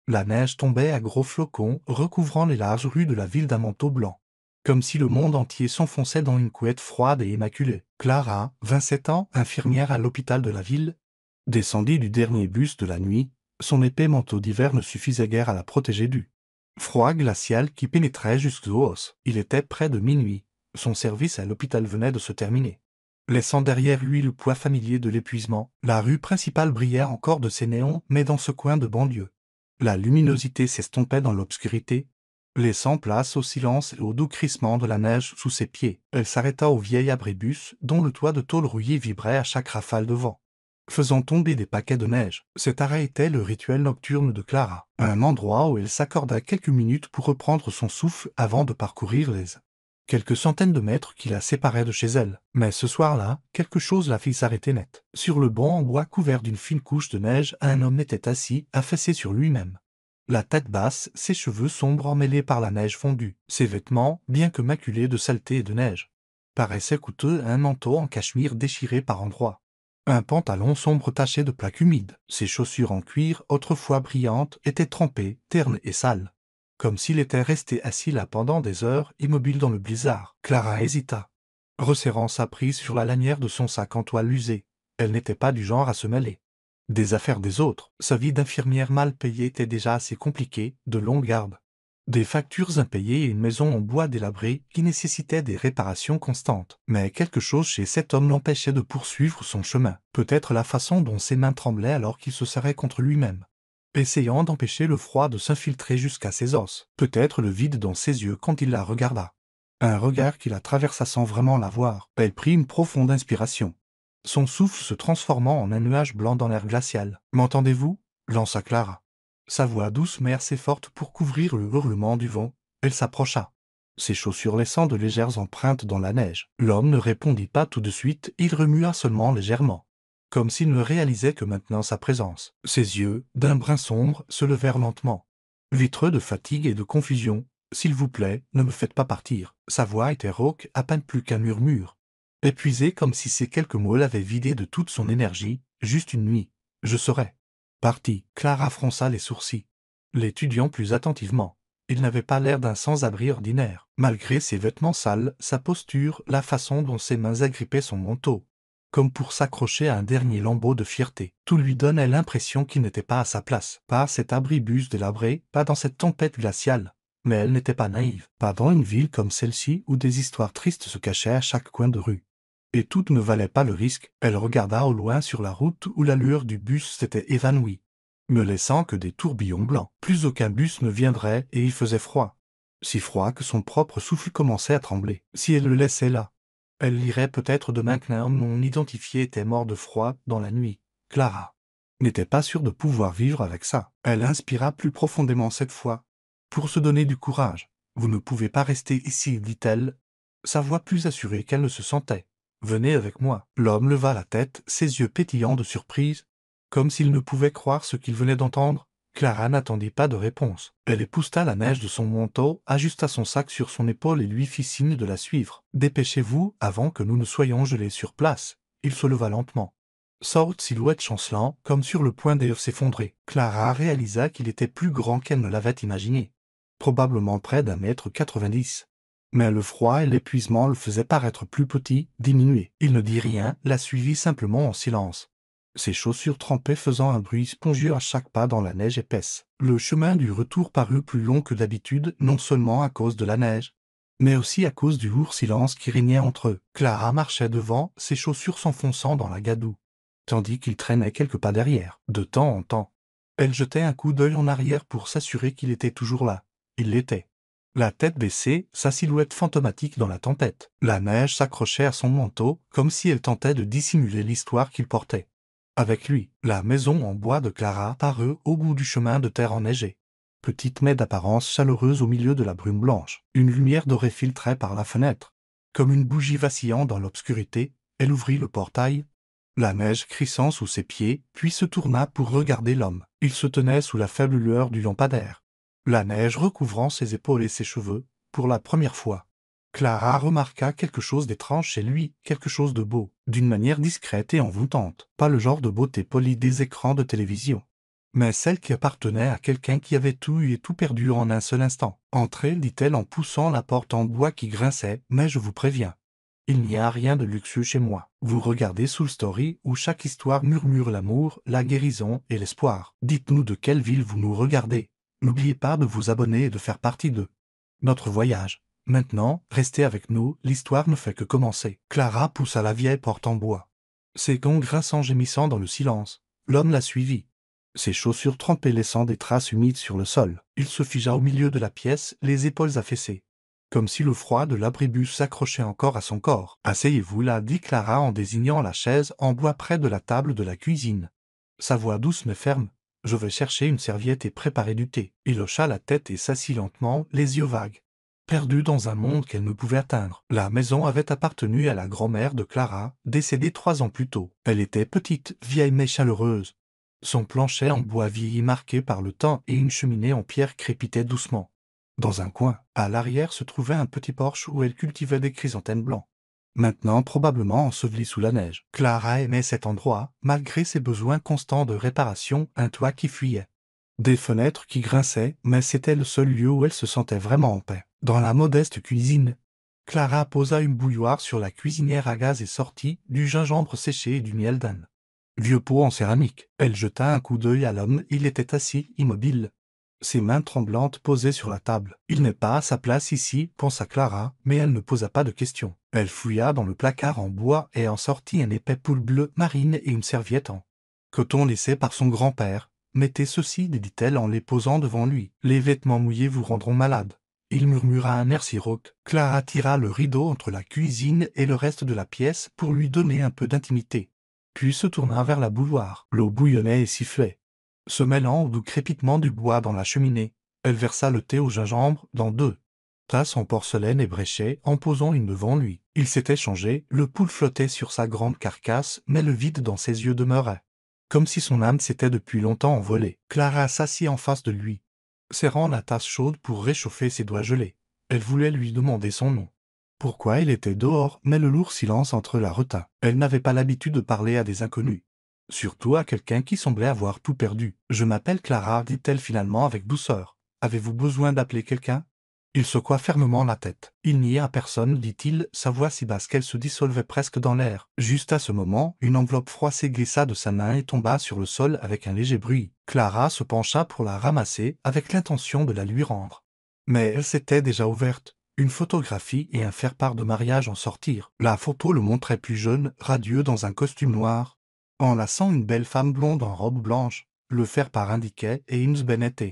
La neige tombait à gros flocons, recouvrant les larges rues de la ville d'un manteau blanc. Comme si le monde entier s'enfonçait dans une couette froide et immaculée. Clara, 27 ans, infirmière à l'hôpital de la ville, descendit du dernier bus de la nuit. Son épais manteau d'hiver ne suffisait guère à la protéger du froid glacial qui pénétrait jusqu'aux os. Il était près de minuit. Son service à l'hôpital venait de se terminer. Laissant derrière lui le poids familier de l'épuisement, la rue principale brillait encore de ses néons, mais dans ce coin de banlieue, la luminosité s'estompait dans l'obscurité, laissant place au silence et au doux crissement de la neige sous ses pieds. Elle s'arrêta au vieil abribus, dont le toit de tôle rouillé vibrait à chaque rafale de vent, faisant tomber des paquets de neige. Cet arrêt était le rituel nocturne de Clara, un endroit où elle s'accorda quelques minutes pour reprendre son souffle avant de parcourir les quelques centaines de mètres qui la séparaient de chez elle. Mais ce soir-là, quelque chose la fit s'arrêter net. Sur le banc en bois couvert d'une fine couche de neige, un homme était assis, affaissé sur lui-même. La tête basse, ses cheveux sombres emmêlés par la neige fondue. Ses vêtements, bien que maculés de saleté et de neige, paraissaient coûteux, un manteau en cachemire déchiré par endroits, un pantalon sombre taché de plaques humides. Ses chaussures en cuir, autrefois brillantes, étaient trempées, ternes et sales, comme s'il était resté assis là pendant des heures, immobile dans le blizzard. Clara hésita, resserrant sa prise sur la lanière de son sac en toile usée. Elle n'était pas du genre à se mêler des affaires des autres. Sa vie d'infirmière mal payée était déjà assez compliquée, de longues gardes, des factures impayées et une maison en bois délabré qui nécessitait des réparations constantes. Mais quelque chose chez cet homme l'empêchait de poursuivre son chemin. Peut-être la façon dont ses mains tremblaient alors qu'il se serrait contre lui-même, essayant d'empêcher le froid de s'infiltrer jusqu'à ses os. Peut-être le vide dans ses yeux quand il la regarda. Un regard qui la traversa sans vraiment la voir. Elle prit une profonde inspiration, son souffle se transformant en un nuage blanc dans l'air glacial. « M'entendez-vous » lança Clara. Sa voix douce mais assez forte pour couvrir le hurlement du vent. Elle s'approcha, ses chaussures laissant de légères empreintes dans la neige. L'homme ne répondit pas tout de suite, il remua seulement légèrement, comme s'il ne réalisait que maintenant sa présence. Ses yeux, d'un brun sombre, se levèrent lentement, vitreux de fatigue et de confusion. « S'il vous plaît, ne me faites pas partir. » Sa voix était rauque, à peine plus qu'un murmure, épuisé comme si ces quelques mots l'avaient vidé de toute son énergie. « Juste une nuit. Je serai parti. » Clara fronça les sourcils, l'étudiant plus attentivement. Il n'avait pas l'air d'un sans-abri ordinaire. Malgré ses vêtements sales, sa posture, la façon dont ses mains agrippaient son manteau, comme pour s'accrocher à un dernier lambeau de fierté, tout lui donnait l'impression qu'il n'était pas à sa place. Pas cet abribus délabré, pas dans cette tempête glaciale. Mais elle n'était pas naïve, pas dans une ville comme celle-ci où des histoires tristes se cachaient à chaque coin de rue. Et tout ne valait pas le risque. Elle regarda au loin sur la route où la lueur du bus s'était évanouie, me laissant que des tourbillons blancs. Plus aucun bus ne viendrait et il faisait froid. Si froid que son propre souffle commençait à trembler. Si elle le laissait là, elle lirait peut-être demain qu'un homme non identifié était mort de froid dans la nuit. Clara n'était pas sûre de pouvoir vivre avec ça. Elle inspira plus profondément cette fois, pour se donner du courage. « Vous ne pouvez pas rester ici, dit-elle, sa voix plus assurée qu'elle ne se sentait. « Venez avec moi. » L'homme leva la tête, ses yeux pétillants de surprise, comme s'il ne pouvait croire ce qu'il venait d'entendre. Clara n'attendit pas de réponse. Elle épousta la neige de son manteau, ajusta son sac sur son épaule et lui fit signe de la suivre. « Dépêchez-vous avant que nous ne soyons gelés sur place. » Il se leva lentement, sa haute silhouette chancelant, comme sur le point de s'effondrer. Clara réalisa qu'il était plus grand qu'elle ne l'avait imaginé, probablement près d'1,90 m. Mais le froid et l'épuisement le faisaient paraître plus petit, diminué. Il ne dit rien, la suivit simplement en silence, ses chaussures trempées faisant un bruit spongieux à chaque pas dans la neige épaisse. Le chemin du retour parut plus long que d'habitude, non seulement à cause de la neige, mais aussi à cause du lourd silence qui régnait entre eux. Clara marchait devant, ses chaussures s'enfonçant dans la gadoue, tandis qu'il traînait quelques pas derrière. De temps en temps, elle jetait un coup d'œil en arrière pour s'assurer qu'il était toujours là. Il l'était. La tête baissée, sa silhouette fantomatique dans la tempête. La neige s'accrochait à son manteau, comme si elle tentait de dissimuler l'histoire qu'il portait. Avec lui, la maison en bois de Clara parut au bout du chemin de terre enneigé. Petite mais d'apparence chaleureuse au milieu de la brume blanche. Une lumière dorée filtrait par la fenêtre. Comme une bougie vacillant dans l'obscurité, elle ouvrit le portail, la neige crissant sous ses pieds, puis se tourna pour regarder l'homme. Il se tenait sous la faible lueur du lampadaire, la neige recouvrant ses épaules et ses cheveux. Pour la première fois, Clara remarqua quelque chose d'étrange chez lui, quelque chose de beau, d'une manière discrète et envoûtante, pas le genre de beauté polie des écrans de télévision, mais celle qui appartenait à quelqu'un qui avait tout eu et tout perdu en un seul instant. « Entrez, dit-elle en poussant la porte en bois qui grinçait, mais je vous préviens. Il n'y a rien de luxueux chez moi. Vous regardez Soul Story où chaque histoire murmure l'amour, la guérison et l'espoir. Dites-nous de quelle ville vous nous regardez. N'oubliez pas de vous abonner et de faire partie de notre voyage. Maintenant, restez avec nous, l'histoire ne fait que commencer. » Clara poussa la vieille porte en bois. Ses gonds grinçant gémissant dans le silence. L'homme la suivit. Ses chaussures trempées laissant des traces humides sur le sol. Il se figea au milieu de la pièce, les épaules affaissées, comme si le froid de l'abribus s'accrochait encore à son corps. « Asseyez-vous là, dit Clara en désignant la chaise en bois près de la table de la cuisine. Sa voix douce mais ferme. « Je vais chercher une serviette et préparer du thé. » Il hocha la tête et s'assit lentement, les yeux vagues, perdu dans un monde qu'elle ne pouvait atteindre. La maison avait appartenu à la grand-mère de Clara, décédée 3 ans plus tôt. Elle était petite, vieille mais chaleureuse. Son plancher en bois vieilli marqué par le temps et une cheminée en pierre crépitait doucement. Dans un coin, à l'arrière se trouvait un petit porche où elle cultivait des chrysanthèmes blancs, maintenant probablement ensevelis sous la neige. Clara aimait cet endroit, malgré ses besoins constants de réparation, un toit qui fuyait, des fenêtres qui grinçaient, mais c'était le seul lieu où elle se sentait vraiment en paix. Dans la modeste cuisine, Clara posa une bouilloire sur la cuisinière à gaz et sortit du gingembre séché et du miel d'âne. Vieux pot en céramique. Elle jeta un coup d'œil à l'homme, il était assis, immobile, ses mains tremblantes posées sur la table. « Il n'est pas à sa place ici, » pensa Clara, mais elle ne posa pas de questions. Elle fouilla dans le placard en bois et en sortit un épais pull bleu marine et une serviette en coton laissée par son grand-père. « Mettez ceci, dit-elle en les posant devant lui. Les vêtements mouillés vous rendront malade. » Il murmura un air si rauque. Clara tira le rideau entre la cuisine et le reste de la pièce pour lui donner un peu d'intimité, puis se tourna vers la bouilloire. L'eau bouillonnait et sifflait, se mêlant au doux crépitement du bois dans la cheminée. Elle versa le thé au gingembre dans 2 tasses en porcelaine ébréchée en posant une devant lui. Il s'était changé, le poule flottait sur sa grande carcasse, mais le vide dans ses yeux demeurait, comme si son âme s'était depuis longtemps envolée. Clara s'assit en face de lui, serrant la tasse chaude pour réchauffer ses doigts gelés. Elle voulait lui demander son nom, pourquoi il était dehors, mais le lourd silence entre la retint. Elle n'avait pas l'habitude de parler à des inconnus, surtout à quelqu'un qui semblait avoir tout perdu. « Je m'appelle Clara, dit-elle finalement avec douceur. Avez-vous besoin d'appeler quelqu'un ?» Il secoua fermement la tête. « Il n'y a personne, dit-il, sa voix si basse qu'elle se dissolvait presque dans l'air. » Juste à ce moment, une enveloppe froissée glissa de sa main et tomba sur le sol avec un léger bruit. Clara se pencha pour la ramasser avec l'intention de la lui rendre, mais elle s'était déjà ouverte. Une photographie et un faire-part de mariage en sortirent. La photo le montrait plus jeune, radieux dans un costume noir, enlaçant une belle femme blonde en robe blanche. Le faire-part indiquait « Ames Bennett ».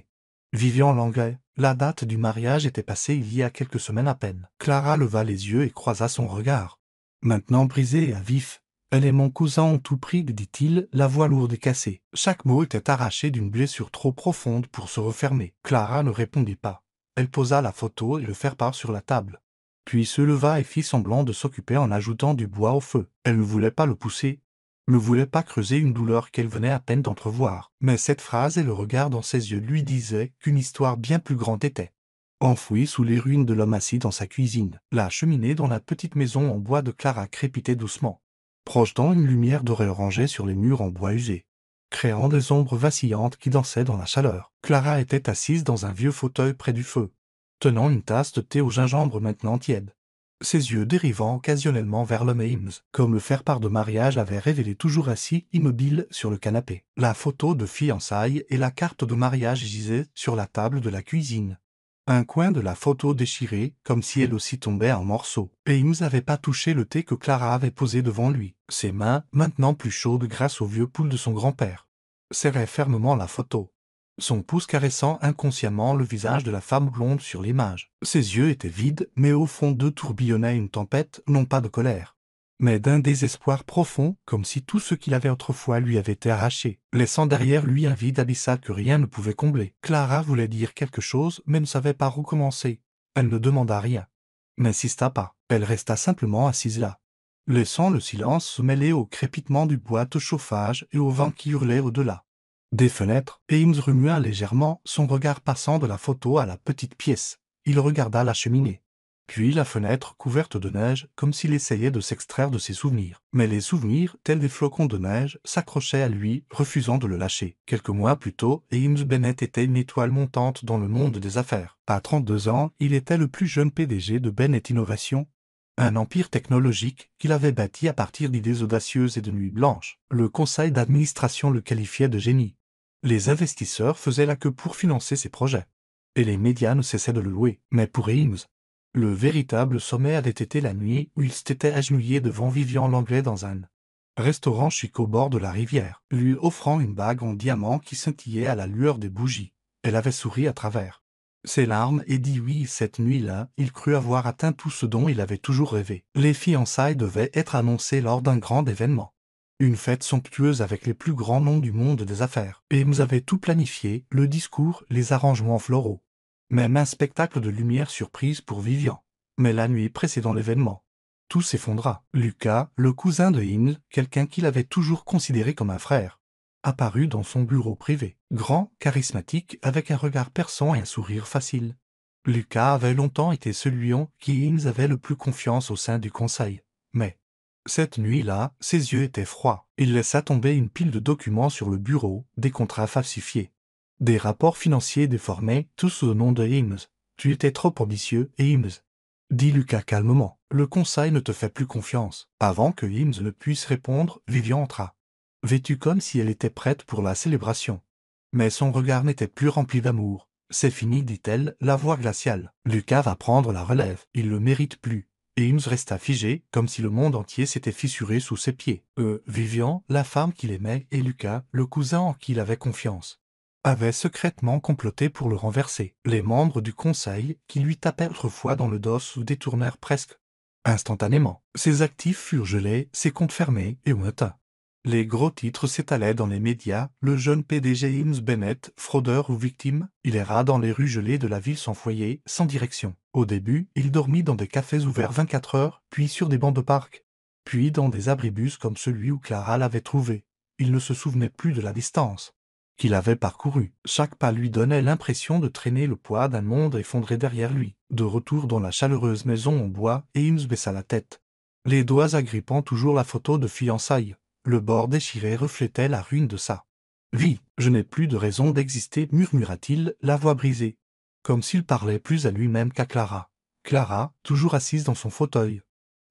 Vivian Langlais. La date du mariage était passée il y a quelques semaines à peine. Clara leva les yeux et croisa son regard, maintenant brisé et à vif. « Elle est mon cousin en tout prix, dit-il, la voix lourde et cassée. » Chaque mot était arraché d'une blessure trop profonde pour se refermer. Clara ne répondit pas. Elle posa la photo et le faire-part sur la table, puis se leva et fit semblant de s'occuper en ajoutant du bois au feu. Elle ne voulait pas le pousser, ne voulait pas creuser une douleur qu'elle venait à peine d'entrevoir. Mais cette phrase et le regard dans ses yeux lui disaient qu'une histoire bien plus grande était enfouie sous les ruines de l'homme assis dans sa cuisine. La cheminée dans la petite maison en bois de Clara crépitait doucement, projetant une lumière dorée orangée sur les murs en bois usé, créant des ombres vacillantes qui dansaient dans la chaleur. Clara était assise dans un vieux fauteuil près du feu, tenant une tasse de thé au gingembre maintenant tiède, ses yeux dérivant occasionnellement vers l'homme Ames, comme le faire-part de mariage l'avait révélé toujours assis, immobile, sur le canapé. La photo de fiançailles et la carte de mariage gisaient sur la table de la cuisine. Un coin de la photo déchiré, comme si elle aussi tombait en morceaux. Ames n'avait pas touché le thé que Clara avait posé devant lui. Ses mains, maintenant plus chaudes grâce au vieux pouls de son grand-père, serraient fermement la photo, son pouce caressant inconsciemment le visage de la femme blonde sur l'image. Ses yeux étaient vides, mais au fond d'eux tourbillonnait une tempête, non pas de colère, mais d'un désespoir profond, comme si tout ce qu'il avait autrefois lui avait été arraché, laissant derrière lui un vide abyssal que rien ne pouvait combler. Clara voulait dire quelque chose, mais ne savait pas où commencer. Elle ne demanda rien, n'insista pas. Elle resta simplement assise là, laissant le silence se mêler au crépitement du bois de chauffage et au vent qui hurlait au-delà des fenêtres. Ames remua légèrement, son regard passant de la photo à la petite pièce. Il regarda la cheminée, Puis la fenêtre couverte de neige, comme s'il essayait de s'extraire de ses souvenirs. Mais les souvenirs, tels des flocons de neige, s'accrochaient à lui, refusant de le lâcher. Quelques mois plus tôt, James Bennett était une étoile montante dans le monde des affaires. À 32 ans, il était le plus jeune PDG de Bennett Innovation, un empire technologique qu'il avait bâti à partir d'idées audacieuses et de nuits blanches. Le conseil d'administration le qualifiait de génie. Les investisseurs faisaient la queue pour financer ses projets. Et les médias ne cessaient de le louer. Mais pour James, le véritable sommet avait été la nuit où il s'était agenouillé devant Vivian Langlais dans un restaurant chic au bord de la rivière, lui offrant une bague en diamant qui scintillait à la lueur des bougies. Elle avait souri à travers ses larmes et dit oui. Cette nuit-là, il crut avoir atteint tout ce dont il avait toujours rêvé. Les fiançailles devaient être annoncées lors d'un grand événement. Une fête somptueuse avec les plus grands noms du monde des affaires. James avait tout planifié, le discours, les arrangements floraux. Même un spectacle de lumière surprise pour Vivian. Mais la nuit précédant l'événement, tout s'effondra. Lucas, le cousin de James, quelqu'un qu'il avait toujours considéré comme un frère, apparut dans son bureau privé, grand, charismatique, avec un regard perçant et un sourire facile. Lucas avait longtemps été celui en qui James avait le plus confiance au sein du conseil. Mais, cette nuit-là, ses yeux étaient froids. Il laissa tomber une pile de documents sur le bureau, des contrats falsifiés, des rapports financiers déformés, tous au nom de James. Tu étais trop ambitieux, James, dit Lucas calmement. Le conseil ne te fait plus confiance. Avant que James ne puisse répondre, Vivian entra, vêtue comme si elle était prête pour la célébration. Mais son regard n'était plus rempli d'amour. C'est fini, dit-elle, la voix glaciale. Lucas va prendre la relève. Il le mérite plus. Et James resta figé, comme si le monde entier s'était fissuré sous ses pieds. Vivian, la femme qu'il aimait, et Lucas, le cousin en qui il avait confiance, avaient secrètement comploté pour le renverser. Les membres du conseil, qui lui tapèrent autrefois dans le dos, se détournèrent presque instantanément. Ses actifs furent gelés, ses comptes fermés et honteux. Les gros titres s'étalaient dans les médias. Le jeune PDG James Bennett, fraudeur ou victime, il erra dans les rues gelées de la ville sans foyer, sans direction. Au début, il dormit dans des cafés ouverts 24 heures, puis sur des bancs de parc, puis dans des abribus comme celui où Clara l'avait trouvé. Il ne se souvenait plus de la distance qu'il avait parcourue. Chaque pas lui donnait l'impression de traîner le poids d'un monde effondré derrière lui. De retour dans la chaleureuse maison en bois, James baissa la tête, les doigts agrippant toujours la photo de fiançailles. Le bord déchiré reflétait la ruine de sa vie. Je n'ai plus de raison d'exister, murmura-t-il, la voix brisée, comme s'il parlait plus à lui-même qu'à Clara. Clara, toujours assise dans son fauteuil,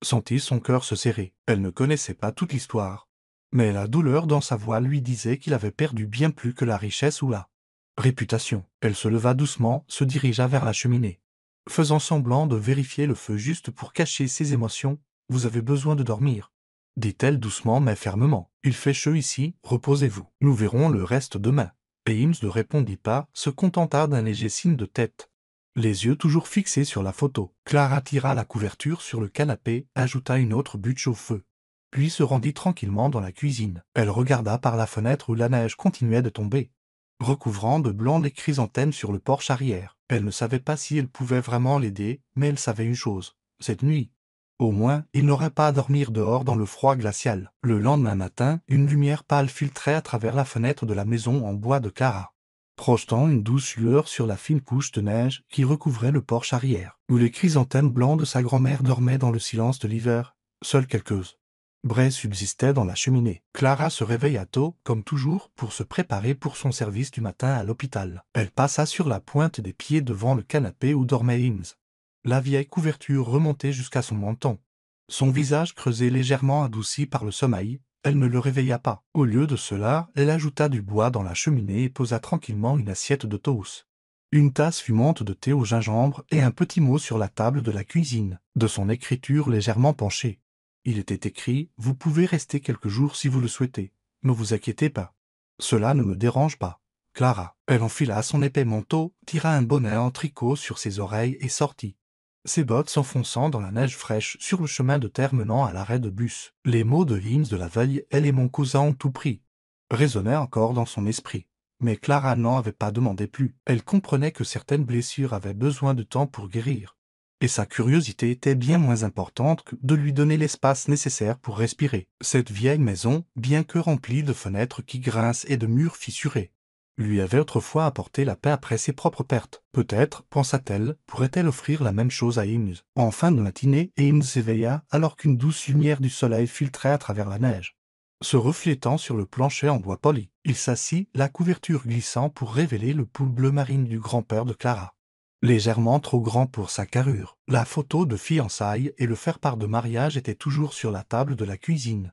sentit son cœur se serrer. Elle ne connaissait pas toute l'histoire, mais la douleur dans sa voix lui disait qu'il avait perdu bien plus que la richesse ou la réputation. Elle se leva doucement, se dirigea vers la cheminée, faisant semblant de vérifier le feu juste pour cacher ses émotions. Vous avez besoin de dormir, dit-elle doucement mais fermement. Il fait chaud ici, reposez-vous. Nous verrons le reste demain. James ne répondit pas, se contenta d'un léger signe de tête, les yeux toujours fixés sur la photo. Clara tira la couverture sur le canapé, ajouta une autre bûche au feu, puis se rendit tranquillement dans la cuisine. Elle regarda par la fenêtre où la neige continuait de tomber, recouvrant de blanc les chrysanthèmes sur le porche arrière. Elle ne savait pas si elle pouvait vraiment l'aider, mais elle savait une chose. Cette nuit, au moins, il n'aurait pas à dormir dehors dans le froid glacial. Le lendemain matin, une lumière pâle filtrait à travers la fenêtre de la maison en bois de Clara, projetant une douce lueur sur la fine couche de neige qui recouvrait le porche arrière, où les chrysanthèmes blancs de sa grand-mère dormaient dans le silence de l'hiver. Seuls quelques braises subsistaient dans la cheminée. Clara se réveilla tôt, comme toujours, pour se préparer pour son service du matin à l'hôpital. Elle passa sur la pointe des pieds devant le canapé où dormait James. La vieille couverture remontait jusqu'à son menton. Son visage creusé légèrement adouci par le sommeil, elle ne le réveilla pas. Au lieu de cela, elle ajouta du bois dans la cheminée et posa tranquillement une assiette de toast, une tasse fumante de thé au gingembre et un petit mot sur la table de la cuisine, de son écriture légèrement penchée. Il était écrit « Vous pouvez rester quelques jours si vous le souhaitez. Ne vous inquiétez pas. Cela ne me dérange pas. Clara. » Elle enfila son épais manteau, tira un bonnet en tricot sur ses oreilles et sortit, ses bottes s'enfonçant dans la neige fraîche sur le chemin de terre menant à l'arrêt de bus. Les mots de James de la veille « Elle et mon cousin ont tout pris » résonnaient encore dans son esprit. Mais Clara n'en avait pas demandé plus. Elle comprenait que certaines blessures avaient besoin de temps pour guérir, et sa curiosité était bien moins importante que de lui donner l'espace nécessaire pour respirer. Cette vieille maison, bien que remplie de fenêtres qui grincent et de murs fissurés, lui avait autrefois apporté la paix après ses propres pertes. Peut-être, pensa-t-elle, pourrait-elle offrir la même chose à Eames. En fin de matinée, Eames s'éveilla alors qu'une douce lumière du soleil filtrait à travers la neige. Se reflétant sur le plancher en bois poli, il s'assit, la couverture glissant pour révéler le pull bleu marine du grand-père de Clara. Légèrement trop grand pour sa carrure, la photo de fiançailles et le faire-part de mariage étaient toujours sur la table de la cuisine.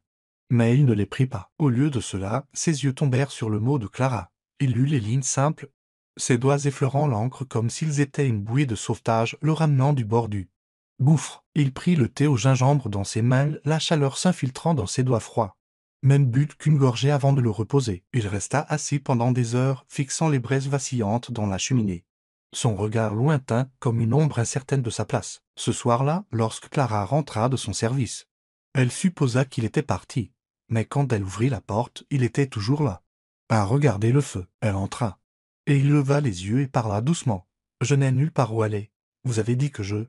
Mais il ne les prit pas. Au lieu de cela, ses yeux tombèrent sur le mot de Clara. Il lut les lignes simples, ses doigts effleurant l'encre comme s'ils étaient une bouée de sauvetage le ramenant du bord du gouffre. Il prit le thé au gingembre dans ses mains, la chaleur s'infiltrant dans ses doigts froids. Même but qu'une gorgée avant de le reposer. Il resta assis pendant des heures, fixant les braises vacillantes dans la cheminée. Son regard lointain comme une ombre incertaine de sa place. Ce soir-là, lorsque Clara rentra de son service, elle supposa qu'il était parti. Mais quand elle ouvrit la porte, il était toujours là. À regarder le feu, elle entra. Et il leva les yeux et parla doucement. « Je n'ai nulle part où aller. Vous avez dit que je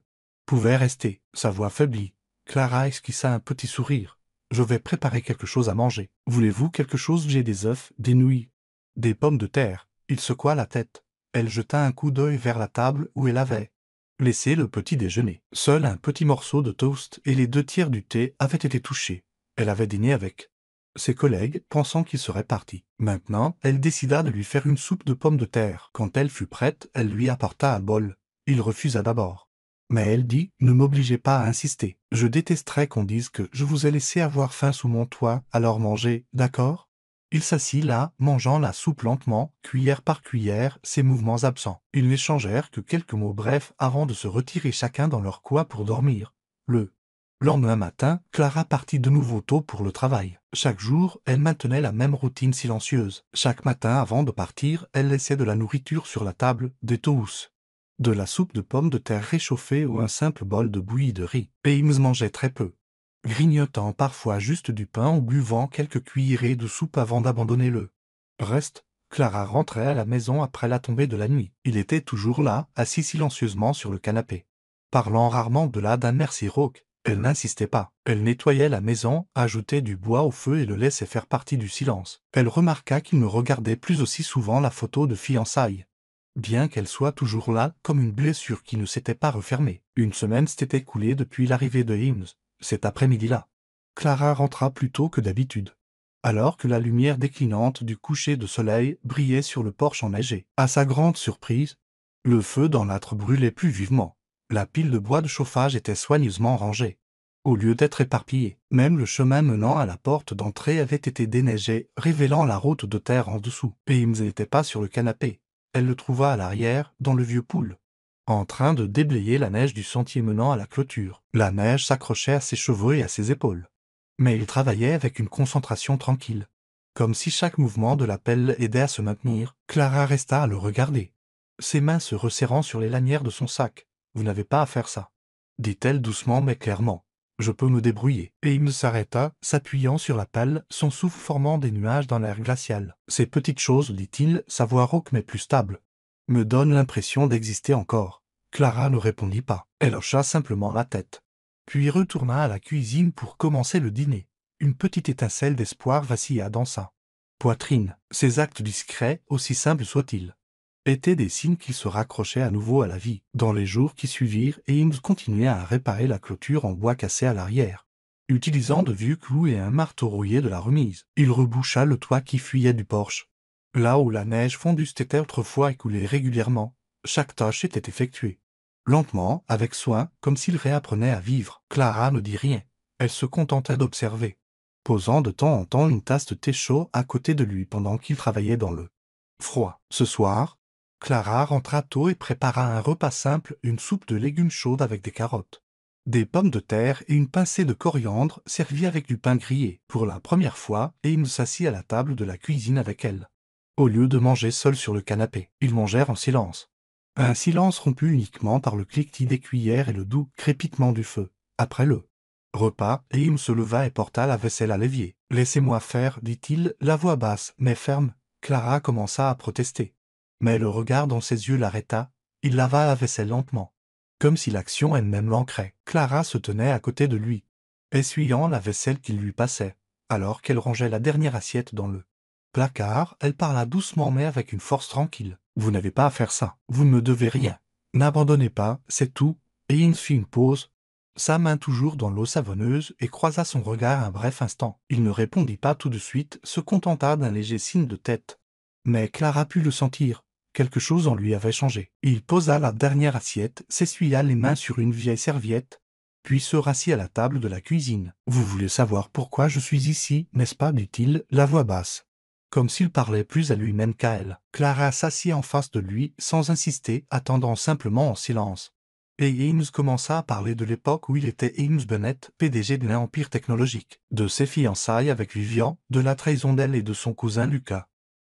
pouvais rester. » Sa voix faiblit. Clara esquissa un petit sourire. « Je vais préparer quelque chose à manger. Voulez-vous quelque chose? J'ai des œufs, des nouilles, des pommes de terre. » Il secoua la tête. Elle jeta un coup d'œil vers la table où elle avait laissé le petit déjeuner. Seul un petit morceau de toast et les 2 tiers du thé avaient été touchés. Elle avait dîné avec ses collègues, pensant qu'il serait parti. Maintenant, elle décida de lui faire une soupe de pommes de terre. Quand elle fut prête, elle lui apporta un bol. Il refusa d'abord. Mais elle dit, « Ne m'obligez pas à insister. Je détesterais qu'on dise que je vous ai laissé avoir faim sous mon toit, alors mangez, d'accord ?» Il s'assit là, mangeant la soupe lentement, cuillère par cuillère, ses mouvements absents. Ils n'échangèrent que quelques mots brefs avant de se retirer chacun dans leur coin pour dormir. Le lendemain matin, Clara partit de nouveau tôt pour le travail. Chaque jour, elle maintenait la même routine silencieuse. Chaque matin, avant de partir, elle laissait de la nourriture sur la table, des toasts, de la soupe de pommes de terre réchauffée ou un simple bol de bouillie de riz. Eames mangeait très peu, grignotant parfois juste du pain ou buvant quelques cuillerées de soupe avant d'abandonner le reste. Clara rentrait à la maison après la tombée de la nuit. Il était toujours là, assis silencieusement sur le canapé, parlant rarement de là d'un merci rauque. Elle n'insistait pas. Elle nettoyait la maison, ajoutait du bois au feu et le laissait faire partie du silence. Elle remarqua qu'il ne regardait plus aussi souvent la photo de fiançailles, bien qu'elle soit toujours là comme une blessure qui ne s'était pas refermée. Une semaine s'était écoulée depuis l'arrivée de Eames. Cet après-midi-là, Clara rentra plus tôt que d'habitude, alors que la lumière déclinante du coucher de soleil brillait sur le porche enneigé. À sa grande surprise, le feu dans l'âtre brûlait plus vivement. La pile de bois de chauffage était soigneusement rangée, au lieu d'être éparpillée. Même le chemin menant à la porte d'entrée avait été déneigé, révélant la route de terre en dessous. Eames n'était pas sur le canapé. Elle le trouva à l'arrière, dans le vieux pool, en train de déblayer la neige du sentier menant à la clôture. La neige s'accrochait à ses cheveux et à ses épaules. Mais il travaillait avec une concentration tranquille, comme si chaque mouvement de la pelle aidait à se maintenir. Clara resta à le regarder, ses mains se resserrant sur les lanières de son sac. « Vous n'avez pas à faire ça, » dit-elle doucement mais clairement. « Je peux me débrouiller. » Et il s'arrêta, s'appuyant sur la pelle, son souffle formant des nuages dans l'air glacial. « Ces petites choses, dit-il, sa voix rauque mais plus stable, me donnent l'impression d'exister encore. » Clara ne répondit pas. Elle hocha simplement la tête, puis retourna à la cuisine pour commencer le dîner. Une petite étincelle d'espoir vacilla dans sa poitrine. Ces actes discrets, aussi simples soient-ils, étaient des signes qu'il se raccrochait à nouveau à la vie. Dans les jours qui suivirent, Eames continuait à réparer la clôture en bois cassé à l'arrière, utilisant de vieux clous et un marteau rouillé de la remise. Il reboucha le toit qui fuyait du porche, là où la neige fondue s'était autrefois écoulée régulièrement. Chaque tâche était effectuée lentement, avec soin, comme s'il réapprenait à vivre. Clara ne dit rien. Elle se contentait d'observer, posant de temps en temps une tasse de thé chaud à côté de lui pendant qu'il travaillait dans le froid. Ce soir, Clara rentra tôt et prépara un repas simple, une soupe de légumes chaude avec des carottes, des pommes de terre et une pincée de coriandre servie avec du pain grillé. Pour la première fois, Eames s'assit à la table de la cuisine avec elle, au lieu de manger seul sur le canapé. Ils mangèrent en silence. Un silence rompu uniquement par le cliquetis des cuillères et le doux crépitement du feu. Après le repas, Eames se leva et porta la vaisselle à l'évier. « Laissez-moi faire, dit-il, la voix basse mais ferme. » Clara commença à protester, mais le regard dans ses yeux l'arrêta. Il lava la vaisselle lentement, comme si l'action elle-même l'ancrait. Clara se tenait à côté de lui, essuyant la vaisselle qu'il lui passait, alors qu'elle rangeait la dernière assiette dans le Placard, elle parla doucement mais avec une force tranquille. Vous n'avez pas à faire ça. Vous ne me devez rien. N'abandonnez pas, c'est tout. Et il fit une pause, sa main toujours dans l'eau savonneuse, et croisa son regard un bref instant. Il ne répondit pas tout de suite, se contenta d'un léger signe de tête. Mais Clara put le sentir. Quelque chose en lui avait changé. Il posa la dernière assiette, s'essuya les mains sur une vieille serviette, puis se rassit à la table de la cuisine. « Vous voulez savoir pourquoi je suis ici, n'est-ce pas » dit-il, la voix basse, comme s'il parlait plus à lui-même qu'à elle. Clara s'assit en face de lui, sans insister, attendant simplement en silence. Et Ames commença à parler de l'époque où il était Ames Bennett, PDG de l'Empire technologique, de ses fiançailles avec Vivian, de la trahison d'elle et de son cousin Lucas,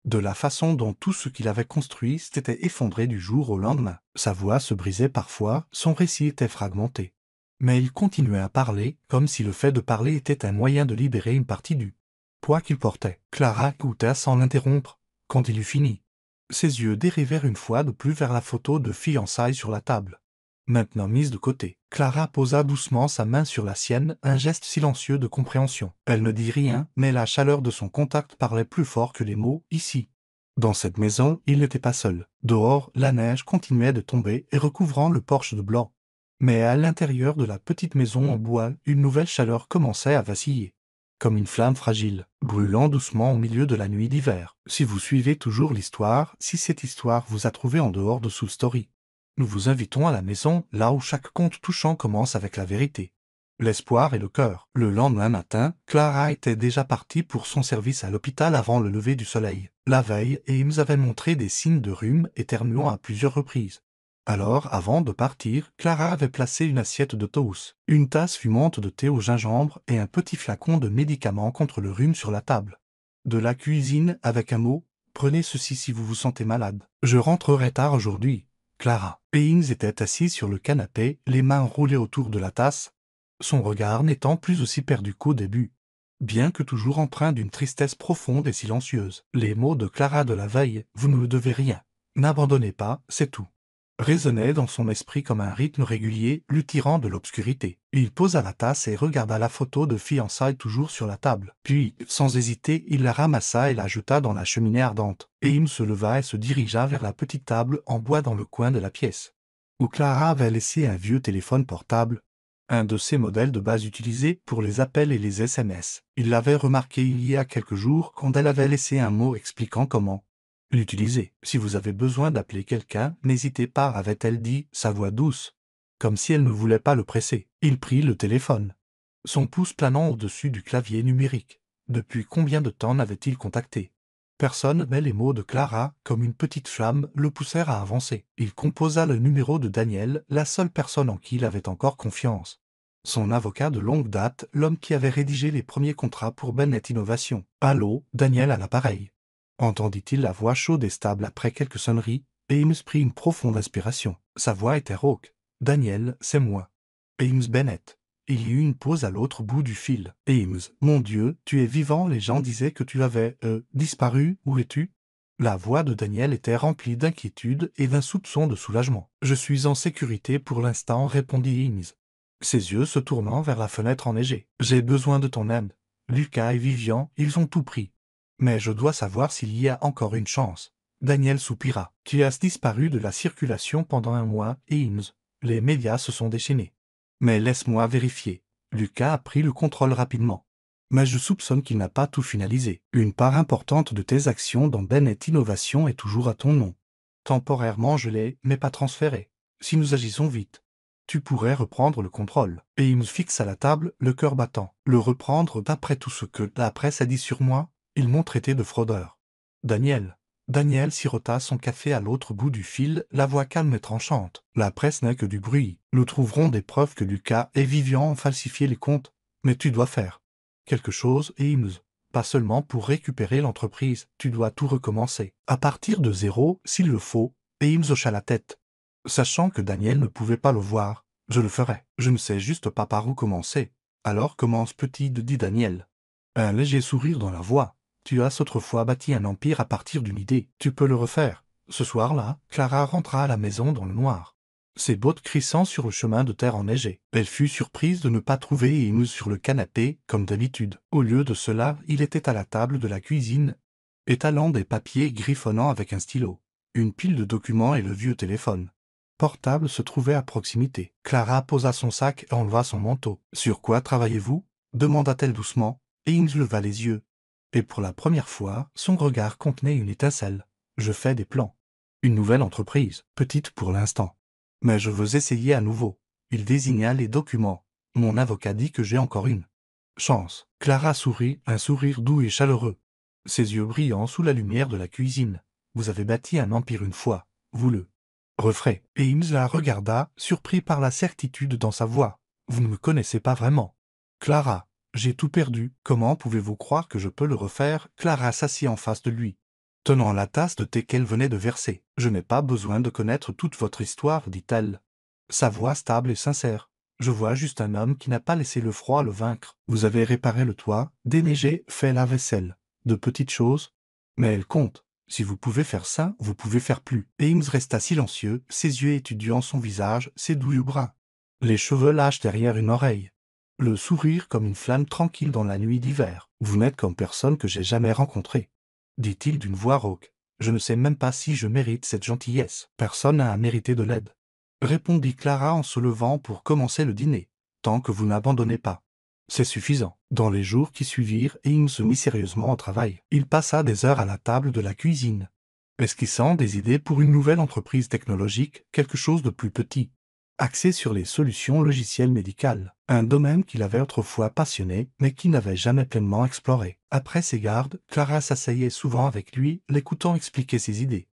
de la façon dont tout ce qu'il avait construit s'était effondré du jour au lendemain. Sa voix se brisait parfois, son récit était fragmenté. Mais il continuait à parler, comme si le fait de parler était un moyen de libérer une partie du poids qu'il portait. Clara écouta sans l'interrompre. Quand il eut fini, ses yeux dérivèrent une fois de plus vers la photo de fiançailles sur la table. Maintenant mise de côté, Clara posa doucement sa main sur la sienne, un geste silencieux de compréhension. Elle ne dit rien, mais la chaleur de son contact parlait plus fort que les mots « ici ». Dans cette maison, il n'était pas seul. Dehors, la neige continuait de tomber et recouvrant le porche de blanc. Mais à l'intérieur de la petite maison en bois, une nouvelle chaleur commençait à vaciller, comme une flamme fragile, brûlant doucement au milieu de la nuit d'hiver. Si vous suivez toujours l'histoire, si cette histoire vous a trouvé en dehors de Soul Story, nous vous invitons à la maison, là où chaque conte touchant commence avec la vérité, l'espoir et le cœur. Le lendemain matin, Clara était déjà partie pour son service à l'hôpital avant le lever du soleil. La veille, Ames avait montré des signes de rhume, éternuant à plusieurs reprises. Alors, avant de partir, Clara avait placé une assiette de toast, une tasse fumante de thé au gingembre et un petit flacon de médicaments contre le rhume sur la table. De la cuisine avec un mot, « Prenez ceci si vous vous sentez malade. Je rentrerai tard aujourd'hui. » Clara. Ames était assis sur le canapé, les mains roulées autour de la tasse, son regard n'étant plus aussi perdu qu'au début, bien que toujours empreint d'une tristesse profonde et silencieuse. Les mots de Clara de la veille, « Vous ne me devez rien. N'abandonnez pas, c'est tout », résonnaient dans son esprit comme un rythme régulier, lui tirant de l'obscurité. Il posa la tasse et regarda la photo de fiançailles toujours sur la table. Puis, sans hésiter, il la ramassa et la jeta dans la cheminée ardente. Ames se leva et se dirigea vers la petite table en bois dans le coin de la pièce, où Clara avait laissé un vieux téléphone portable, un de ces modèles de base utilisés pour les appels et les SMS. Il l'avait remarqué il y a quelques jours quand elle avait laissé un mot expliquant comment l'utiliser. « Si vous avez besoin d'appeler quelqu'un, n'hésitez pas » avait-elle dit, sa voix douce, comme si elle ne voulait pas le presser. Il prit le téléphone, son pouce planant au-dessus du clavier numérique. Depuis combien de temps n'avait-il contacté personne, mais les mots de Clara, comme une petite flamme, le poussèrent à avancer. Il composa le numéro de Daniel, la seule personne en qui il avait encore confiance. Son avocat de longue date, l'homme qui avait rédigé les premiers contrats pour Bennett Innovation. « Allô, Daniel à l'appareil. » Entendit-il la voix chaude et stable après quelques sonneries, et Ames prit une profonde inspiration. Sa voix était rauque. « Daniel, c'est moi. Ames Bennett. » Il y eut une pause à l'autre bout du fil. « Ames, mon Dieu, tu es vivant, les gens disaient que tu avais, disparu, où es-tu » La voix de Daniel était remplie d'inquiétude et d'un soupçon de soulagement. « Je suis en sécurité pour l'instant, répondit Ames, ses yeux se tournant vers la fenêtre enneigée. « J'ai besoin de ton aide. Lucas et Vivian, ils ont tout pris. Mais je dois savoir s'il y a encore une chance. » Daniel soupira. « Tu as disparu de la circulation pendant un mois, Ames. Les médias se sont déchaînés. Mais laisse-moi vérifier. » Lucas a pris le contrôle rapidement. « Mais je soupçonne qu'il n'a pas tout finalisé. Une part importante de tes actions dans Bennett Innovation est toujours à ton nom. Temporairement je l'ai, mais pas transférée. Si nous agissons vite, tu pourrais reprendre le contrôle. » Et il me fixe à la table, le cœur battant. « Le reprendre d'après tout ce que la presse a dit sur moi? Ils m'ont traité de fraudeur. » Daniel sirota son café à l'autre bout du fil, la voix calme et tranchante. « La presse n'est que du bruit. Nous trouverons des preuves que Lucas et Vivian ont falsifié les comptes. Mais tu dois faire quelque chose, Ames. Pas seulement pour récupérer l'entreprise, tu dois tout recommencer. À partir de zéro, s'il le faut. » Ames hocha la tête, sachant que Daniel ne pouvait pas le voir. « Je le ferai. Je ne sais juste pas par où commencer. » « Alors commence petit, dit Daniel, un léger sourire dans la voix. « Tu as autrefois bâti un empire à partir d'une idée. Tu peux le refaire. » Ce soir-là, Clara rentra à la maison dans le noir, ses bottes crissant sur le chemin de terre enneigé. Elle fut surprise de ne pas trouver Ames sur le canapé, comme d'habitude. Au lieu de cela, il était à la table de la cuisine, étalant des papiers griffonnant avec un stylo, une pile de documents et le vieux téléphone portable se trouvait à proximité. Clara posa son sac et enleva son manteau. « Sur quoi travaillez-vous » demanda-t-elle doucement, et Eames leva les yeux. Et pour la première fois, son regard contenait une étincelle. « Je fais des plans. Une nouvelle entreprise, petite pour l'instant. Mais je veux essayer à nouveau. » Il désigna les documents. « Mon avocat dit que j'ai encore une chance. » Clara sourit, un sourire doux et chaleureux, ses yeux brillants sous la lumière de la cuisine. « Vous avez bâti un empire une fois, vous le refrais. » Et Eames la regarda, surpris par la certitude dans sa voix. « Vous ne me connaissez pas vraiment. »« Clara, j'ai tout perdu. Comment pouvez-vous croire que je peux le refaire ?» Clara s'assit en face de lui, tenant la tasse de thé qu'elle venait de verser. « Je n'ai pas besoin de connaître toute votre histoire, dit-elle. Sa voix stable et sincère. Je vois juste un homme qui n'a pas laissé le froid le vaincre. Vous avez réparé le toit, déneigé, fait la vaisselle. De petites choses, mais elles comptent. Si vous pouvez faire ça, vous pouvez faire plus. » Et Eames resta silencieux, ses yeux étudiant son visage, ses doux bras, les cheveux lâches derrière une oreille, le sourire comme une flamme tranquille dans la nuit d'hiver. « Vous n'êtes comme personne que j'ai jamais rencontré, dit-il d'une voix rauque. Je ne sais même pas si je mérite cette gentillesse. Personne n'a à mériter de l'aide, répondit Clara en se levant pour commencer le dîner. Tant que vous n'abandonnez pas. C'est suffisant. » Dans les jours qui suivirent, Eames se mit sérieusement au travail. Il passa des heures à la table de la cuisine, esquissant des idées pour une nouvelle entreprise technologique, quelque chose de plus petit, axé sur les solutions logicielles médicales, un domaine qu'il avait autrefois passionné, mais qu'il n'avait jamais pleinement exploré. Après ses gardes, Clara s'asseyait souvent avec lui, l'écoutant expliquer ses idées.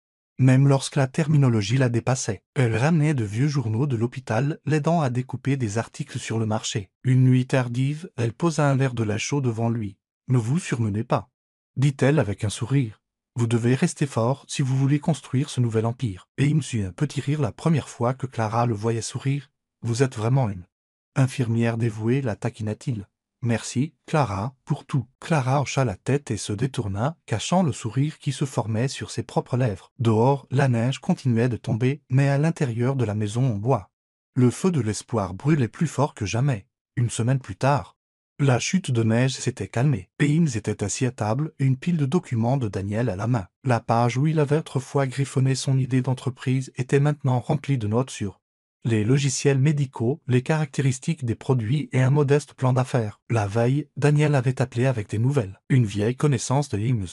Même lorsque la terminologie la dépassait, elle ramenait de vieux journaux de l'hôpital, l'aidant à découper des articles sur le marché. Une nuit tardive, elle posa un verre de lait chaud devant lui. « Ne vous surmenez pas, » dit-elle avec un sourire. « Vous devez rester fort si vous voulez construire ce nouvel empire. » Et il me eut un petit rire la première fois que Clara le voyait sourire. « Vous êtes vraiment une infirmière dévouée, la taquina-t-il. Merci, Clara, pour tout. » Clara hocha la tête et se détourna, cachant le sourire qui se formait sur ses propres lèvres. Dehors, la neige continuait de tomber, mais à l'intérieur de la maison en bois, le feu de l'espoir brûlait plus fort que jamais. Une semaine plus tard, la chute de neige s'était calmée. Et Eames était assis à table, une pile de documents de Daniel à la main. La page où il avait autrefois griffonné son idée d'entreprise était maintenant remplie de notes sur les logiciels médicaux, les caractéristiques des produits et un modeste plan d'affaires. La veille, Daniel avait appelé avec des nouvelles. Une vieille connaissance de Eames,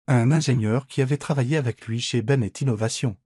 un ingénieur qui avait travaillé avec lui chez Bennett Innovation,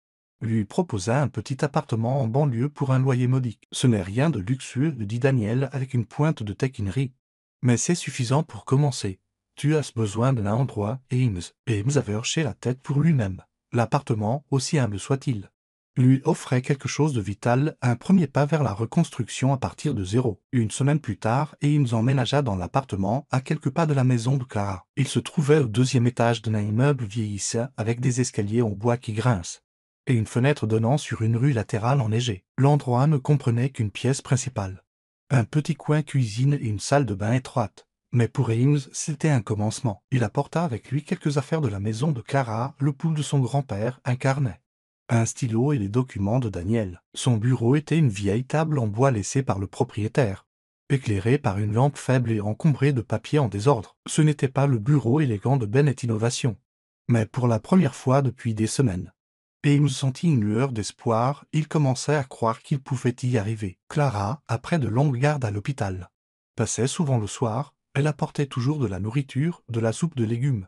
lui proposa un petit appartement en banlieue pour un loyer modique. « Ce n'est rien de luxueux, dit Daniel avec une pointe de taquinerie. Mais c'est suffisant pour commencer. Tu as besoin d'un endroit, et Eames avait hoché la tête pour lui-même. L'appartement, aussi humble soit-il, lui offrait quelque chose de vital, un premier pas vers la reconstruction à partir de zéro. Une semaine plus tard, Eames emménagea dans l'appartement, à quelques pas de la maison de Clara. Il se trouvait au 2e étage d'un immeuble vieillissant, avec des escaliers en bois qui grincent, et une fenêtre donnant sur une rue latérale enneigée. L'endroit ne comprenait qu'une pièce principale, un petit coin cuisine et une salle de bain étroite. Mais pour Eames, c'était un commencement. Il apporta avec lui quelques affaires de la maison de Clara, le pouls de son grand-père, un carnet, un stylo et les documents de Daniel. Son bureau était une vieille table en bois laissée par le propriétaire, éclairée par une lampe faible et encombrée de papiers en désordre. Ce n'était pas le bureau élégant de Bennett Innovation. Mais pour la première fois depuis des semaines, Eames sentit une lueur d'espoir, il commençait à croire qu'il pouvait y arriver. Clara, après de longues gardes à l'hôpital, passait souvent le soir. Elle apportait toujours de la nourriture, de la soupe de légumes,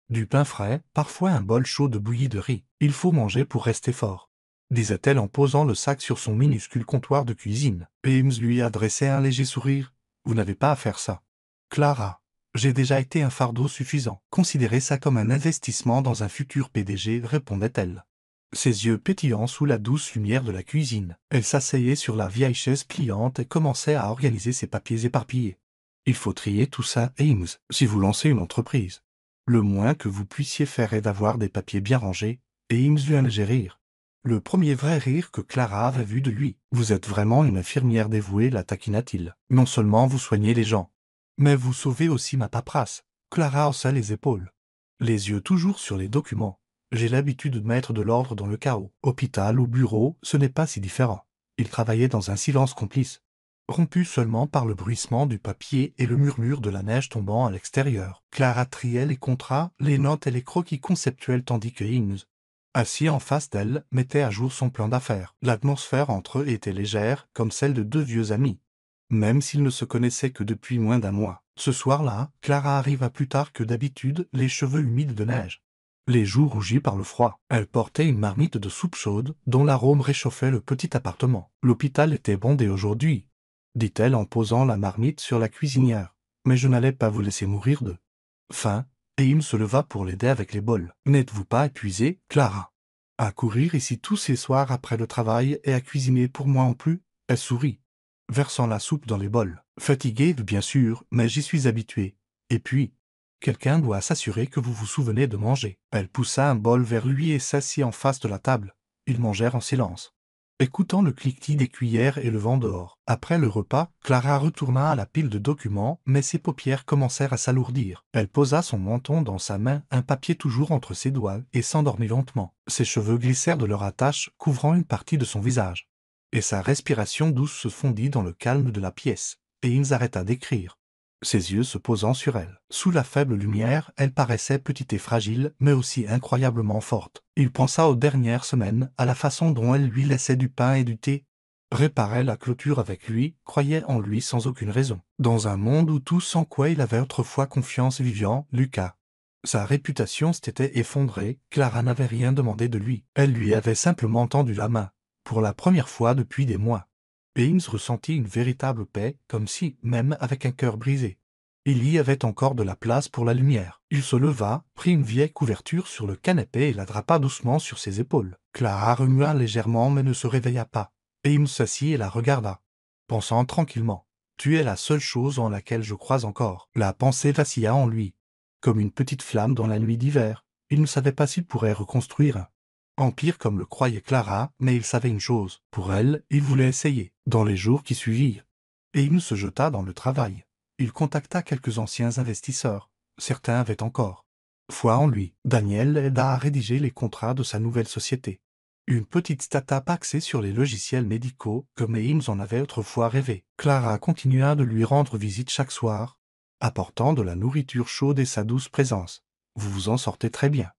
du pain frais, parfois un bol chaud de bouillie de riz. « Il faut manger pour rester fort, » disait-elle en posant le sac sur son minuscule comptoir de cuisine. Eames lui adressait un léger sourire. « Vous n'avez pas à faire ça, Clara. J'ai déjà été un fardeau suffisant. Considérez ça comme un investissement dans un futur PDG, répondait-elle, ses yeux pétillants sous la douce lumière de la cuisine. Elle s'asseyait sur la vieille chaise pliante et commençait à organiser ses papiers éparpillés. « Il faut trier tout ça, Eames, si vous lancez une entreprise. Le moins que vous puissiez faire est d'avoir des papiers bien rangés. » Et Eames eut un léger rire. Le premier vrai rire que Clara avait vu de lui. « Vous êtes vraiment une infirmière dévouée, la taquina-t-il. Non seulement vous soignez les gens, mais vous sauvez aussi ma paperasse. » Clara haussa les épaules, les yeux toujours sur les documents. « J'ai l'habitude de mettre de l'ordre dans le chaos. Hôpital ou bureau, ce n'est pas si différent. » Il travaillait dans un silence complice. rompu seulement par le bruissement du papier et le murmure de la neige tombant à l'extérieur. Clara triait les contrats, les notes et les croquis conceptuels tandis que Ings, assis en face d'elle, mettait à jour son plan d'affaires. L'atmosphère entre eux était légère, comme celle de deux vieux amis, même s'ils ne se connaissaient que depuis moins d'un mois. Ce soir-là, Clara arriva plus tard que d'habitude, les cheveux humides de neige, les joues rougies par le froid. Elle portait une marmite de soupe chaude, dont l'arôme réchauffait le petit appartement. « L'hôpital était bondé aujourd'hui, » dit-elle en posant la marmite sur la cuisinière. « Mais je n'allais pas vous laisser mourir de faim. » Et il se leva pour l'aider avec les bols. « N'êtes-vous pas épuisée, Clara? À courir ici tous ces soirs après le travail et à cuisiner pour moi en plus ?» Elle sourit, versant la soupe dans les bols. « Fatiguée, bien sûr, mais j'y suis habituée. Et puis, quelqu'un doit s'assurer que vous vous souvenez de manger. » Elle poussa un bol vers lui et s'assit en face de la table. Ils mangèrent en silence, écoutant le cliquetis des cuillères et le vent dehors. Après le repas, Clara retourna à la pile de documents, mais ses paupières commencèrent à s'alourdir. Elle posa son menton dans sa main, un papier toujours entre ses doigts, et s'endormit lentement. Ses cheveux glissèrent de leur attache, couvrant une partie de son visage. Et sa respiration douce se fondit dans le calme de la pièce, et il arrêta d'écrire, ses yeux se posant sur elle. Sous la faible lumière, elle paraissait petite et fragile, mais aussi incroyablement forte. Il pensa aux dernières semaines, à la façon dont elle lui laissait du pain et du thé, réparait la clôture avec lui, croyait en lui sans aucune raison. Dans un monde où tout en quoi il avait autrefois confiance vivant, Lucas. Sa réputation s'était effondrée, Clara n'avait rien demandé de lui. Elle lui avait simplement tendu la main, pour la première fois depuis des mois. Et Eames ressentit une véritable paix, comme si, même avec un cœur brisé, il y avait encore de la place pour la lumière. Il se leva, prit une vieille couverture sur le canapé et la drapa doucement sur ses épaules. Clara remua légèrement mais ne se réveilla pas. Et Eames s'assit et la regarda, pensant tranquillement. « Tu es la seule chose en laquelle je crois encore. » La pensée vacilla en lui, comme une petite flamme dans la nuit d'hiver. Il ne savait pas s'il pourrait reconstruire un empire comme le croyait Clara, mais il savait une chose. Pour elle, il voulait essayer. Dans les jours qui suivirent, et il se jeta dans le travail. Il contacta quelques anciens investisseurs. Certains avaient encore foi en lui. Daniel l'aida à rédiger les contrats de sa nouvelle société. Une petite start-up axée sur les logiciels médicaux, comme Eames en avait autrefois rêvé. Clara continua de lui rendre visite chaque soir, apportant de la nourriture chaude et sa douce présence. « Vous vous en sortez très bien, »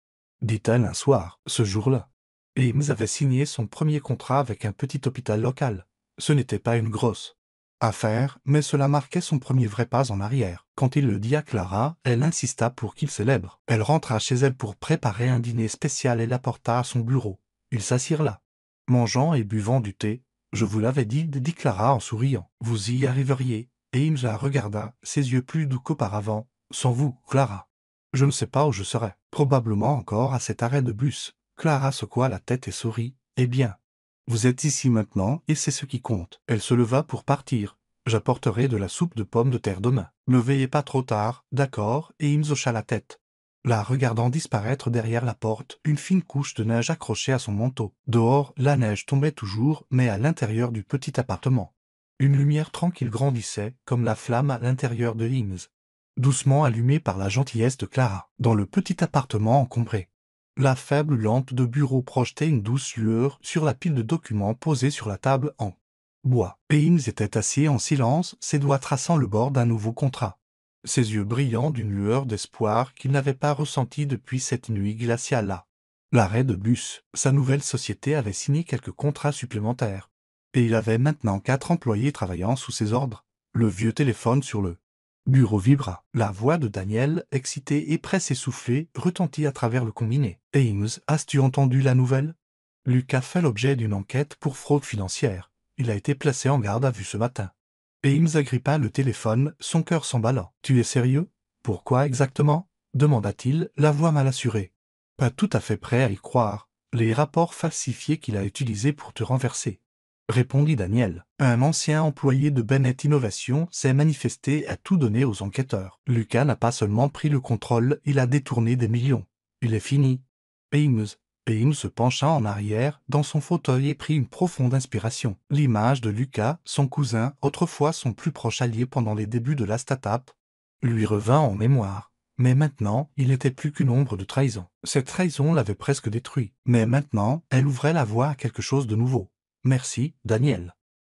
dit-elle un soir. Ce jour-là, Eames avait signé son premier contrat avec un petit hôpital local. Ce n'était pas une grosse affaire, mais cela marquait son premier vrai pas en arrière. Quand il le dit à Clara, elle insista pour qu'il célèbre. Elle rentra chez elle pour préparer un dîner spécial et l'apporta à son bureau. Ils s'assirent là, mangeant et buvant du thé. « Je vous l'avais dit, » dit Clara en souriant. « Vous y arriveriez. » Et Eames la regarda, ses yeux plus doux qu'auparavant. « Sans vous, Clara, je ne sais pas où je serais. Probablement encore à cet arrêt de bus. » Clara secoua la tête et sourit. « Eh bien, vous êtes ici maintenant, et c'est ce qui compte. » Elle se leva pour partir. « J'apporterai de la soupe de pommes de terre demain. Ne veillez pas trop tard, d'accord ?» Et Eames hocha la tête, la regardant disparaître derrière la porte, une fine couche de neige accrochée à son manteau. Dehors, la neige tombait toujours, mais à l'intérieur du petit appartement, une lumière tranquille grandissait, comme la flamme à l'intérieur de Eames, doucement allumée par la gentillesse de Clara. Dans le petit appartement encombré, la faible lampe de bureau projetait une douce lueur sur la pile de documents posée sur la table en bois. Eames était assis en silence, ses doigts traçant le bord d'un nouveau contrat, ses yeux brillants d'une lueur d'espoir qu'il n'avait pas ressentie depuis cette nuit glaciale-là. L'arrêt de bus, sa nouvelle société avait signé quelques contrats supplémentaires, et il avait maintenant 4 employés travaillant sous ses ordres. Le vieux téléphone sur le bureau vibra. La voix de Daniel, excitée et presque essoufflée, retentit à travers le combiné. « Eames, as-tu entendu la nouvelle? Lucas fait l'objet d'une enquête pour fraude financière. Il a été placé en garde à vue ce matin. » Eames agrippa le téléphone, son cœur s'emballa. « Tu es sérieux? Pourquoi exactement ?» demanda-t-il, la voix mal assurée. « Pas tout à fait prêt à y croire. Les rapports falsifiés qu'il a utilisés pour te renverser, » répondit Daniel. Un ancien employé de Bennett Innovation s'est manifesté et a tout donné aux enquêteurs. Lucas n'a pas seulement pris le contrôle, il a détourné des millions. Il est fini. Eames se pencha en arrière dans son fauteuil et prit une profonde inspiration. L'image de Lucas, son cousin, autrefois son plus proche allié pendant les débuts de la start-up, lui revint en mémoire. Mais maintenant, il n'était plus qu'une ombre de trahison. Cette trahison l'avait presque détruit. Mais maintenant, elle ouvrait la voie à quelque chose de nouveau. « Merci, Daniel, »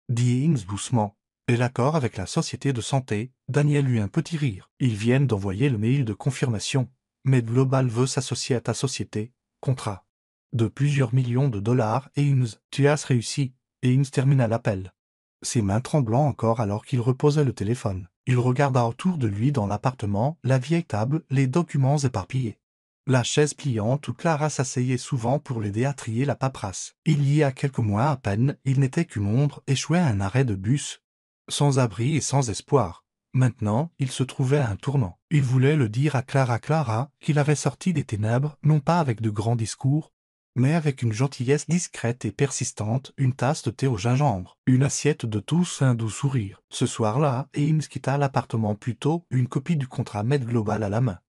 dit Eames doucement. Et l'accord avec la société de santé, Daniel eut un petit rire. Ils viennent d'envoyer le mail de confirmation. Mais Global veut s'associer à ta société. Contrat de plusieurs millions de dollars et tu as réussi. Et Eames termina l'appel. Ses mains tremblant encore alors qu'il reposait le téléphone. Il regarda autour de lui dans l'appartement, la vieille table, les documents éparpillés. La chaise pliante où Clara s'asseyait souvent pour l'aider à trier la paperasse. Il y a quelques mois à peine, il n'était qu'une ombre échouée à un arrêt de bus. Sans abri et sans espoir. Maintenant, il se trouvait à un tournant. Il voulait le dire à Clara qu'il avait sorti des ténèbres, non pas avec de grands discours, mais avec une gentillesse discrète et persistante, une tasse de thé au gingembre, une assiette de tous, un doux sourire. Ce soir-là, Eames quitta l'appartement plus tôt, une copie du contrat Med Global à la main.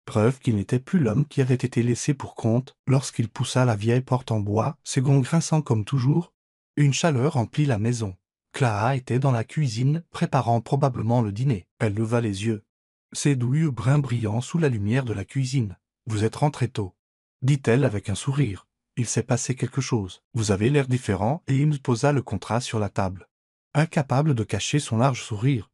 Preuve qu'il n'était plus l'homme qui avait été laissé pour compte, lorsqu'il poussa la vieille porte en bois, ses gonds grinçant comme toujours. Une chaleur remplit la maison. Clara était dans la cuisine, préparant probablement le dîner. Elle leva les yeux. Ses doux yeux bruns brillants sous la lumière de la cuisine. « Vous êtes rentré tôt », dit-elle avec un sourire. « Il s'est passé quelque chose. Vous avez l'air différent. » Et Eames posa le contrat sur la table. Incapable de cacher son large sourire,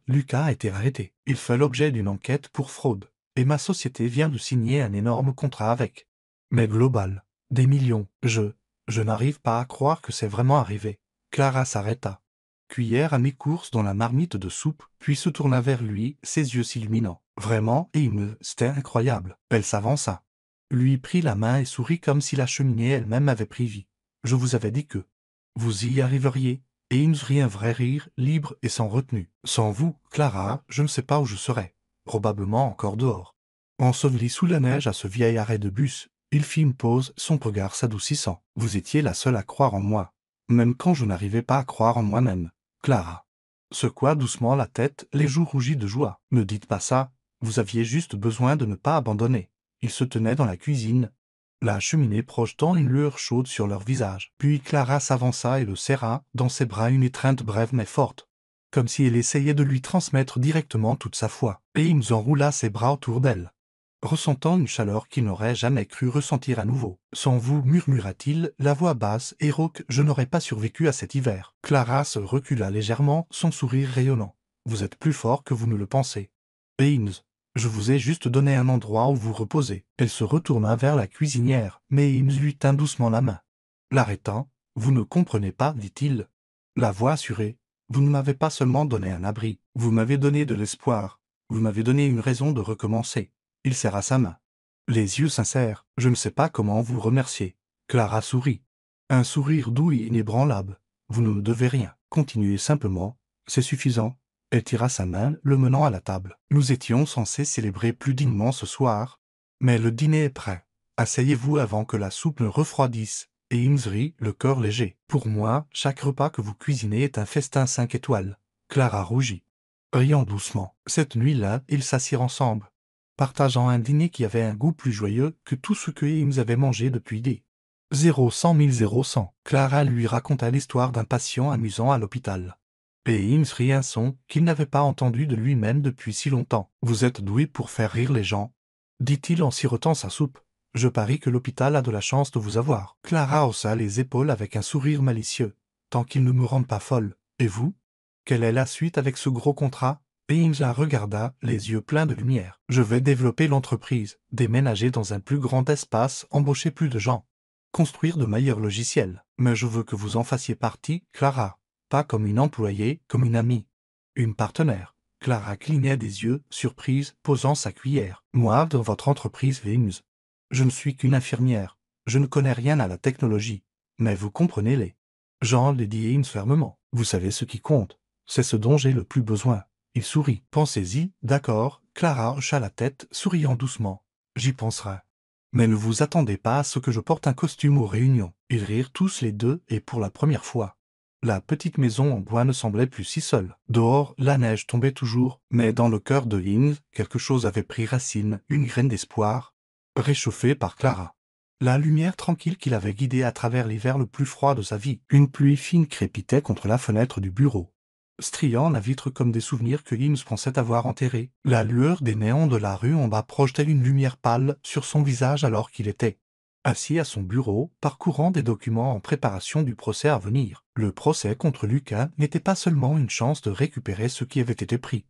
Lucas a été arrêté. Il fait l'objet d'une enquête pour fraude. Et ma société vient de signer un énorme contrat avec. Mais Global. Des millions. Je n'arrive pas à croire que c'est vraiment arrivé. Clara s'arrêta. Cuillère à mi-course dans la marmite de soupe, puis se tourna vers lui, ses yeux s'illuminant. Vraiment, Eames, c'était incroyable. Elle s'avança. Lui prit la main et sourit comme si la cheminée elle-même avait pris vie. Je vous avais dit que vous y arriveriez. Eames rit un vrai rire, libre et sans retenue. Sans vous, Clara, je ne sais pas où je serais. Probablement encore dehors. Enseveli sous la neige à ce vieil arrêt de bus, il fit une pause, son regard s'adoucissant. Vous étiez la seule à croire en moi. Même quand je n'arrivais pas à croire en moi-même. Clara secoua doucement la tête, les joues rougies de joie. Ne dites pas ça, vous aviez juste besoin de ne pas abandonner. Ils se tenaient dans la cuisine, la cheminée projetant une lueur chaude sur leur visage. Puis Clara s'avança et le serra, dans ses bras une étreinte brève mais forte, comme si elle essayait de lui transmettre directement toute sa foi. Et Eames enroula ses bras autour d'elle, ressentant une chaleur qu'il n'aurait jamais cru ressentir à nouveau. « Sans vous, murmura-t-il, la voix basse et rauque, je n'aurais pas survécu à cet hiver. » Clara se recula légèrement, son sourire rayonnant. « Vous êtes plus fort que vous ne le pensez. Eames, je vous ai juste donné un endroit où vous reposer. » Elle se retourna vers la cuisinière, mais Eames lui tint doucement la main. L'arrêtant, « Vous ne comprenez pas, dit-il. La voix assurée. Vous ne m'avez pas seulement donné un abri, vous m'avez donné de l'espoir. Vous m'avez donné une raison de recommencer. » Il serra sa main. Les yeux sincères, « Je ne sais pas comment vous remercier. » Clara sourit. Un sourire doux et inébranlable. « Vous ne me devez rien. Continuez simplement. C'est suffisant. » Elle tira sa main, le menant à la table. « Nous étions censés célébrer plus dignement ce soir. Mais le dîner est prêt. Asseyez-vous avant que la soupe ne refroidisse. » Et Eames rit, le cœur léger. « Pour moi, chaque repas que vous cuisinez est un festin 5 étoiles. » Clara rougit. Riant doucement. Cette nuit-là, ils s'assirent ensemble, partageant un dîner qui avait un goût plus joyeux que tout ce que Eames avait mangé depuis des 0 100 Clara lui raconta l'histoire d'un patient amusant à l'hôpital. Et Eames rit un son qu'il n'avait pas entendu de lui-même depuis si longtemps. « Vous êtes doué pour faire rire les gens, » dit-il en sirotant sa soupe. « Je parie que l'hôpital a de la chance de vous avoir. » Clara haussa les épaules avec un sourire malicieux. « Tant qu'il ne me rende pas folle. Et vous? Quelle est la suite avec ce gros contrat ?» Eames la regarda, les yeux pleins de lumière. « Je vais développer l'entreprise, déménager dans un plus grand espace, embaucher plus de gens, construire de meilleurs logiciels. Mais je veux que vous en fassiez partie, Clara. Pas comme une employée, comme une amie. Une partenaire. » Clara clignait des yeux, surprise, posant sa cuillère. « Moi, dans votre entreprise, Eames. Je ne suis qu'une infirmière. Je ne connais rien à la technologie. Mais vous comprenez-les. » Jean les dit Eames fermement. « Vous savez ce qui compte. C'est ce dont j'ai le plus besoin. » Il sourit. « Pensez-y, d'accord. » Clara hocha la tête, souriant doucement. « J'y penserai. Mais ne vous attendez pas à ce que je porte un costume aux réunions. » Ils rirent tous les deux, et pour la première fois. La petite maison en bois ne semblait plus si seule. Dehors, la neige tombait toujours, mais dans le cœur de Eames, quelque chose avait pris racine, une graine d'espoir, réchauffée par Clara. La lumière tranquille qui l'avait guidé à travers l'hiver le plus froid de sa vie. Une pluie fine crépitait contre la fenêtre du bureau, striant la vitre comme des souvenirs que Eames pensait avoir enterrés. La lueur des néons de la rue en bas projetait une lumière pâle sur son visage alors qu'il était assis à son bureau, parcourant des documents en préparation du procès à venir. Le procès contre Lucas n'était pas seulement une chance de récupérer ce qui avait été pris.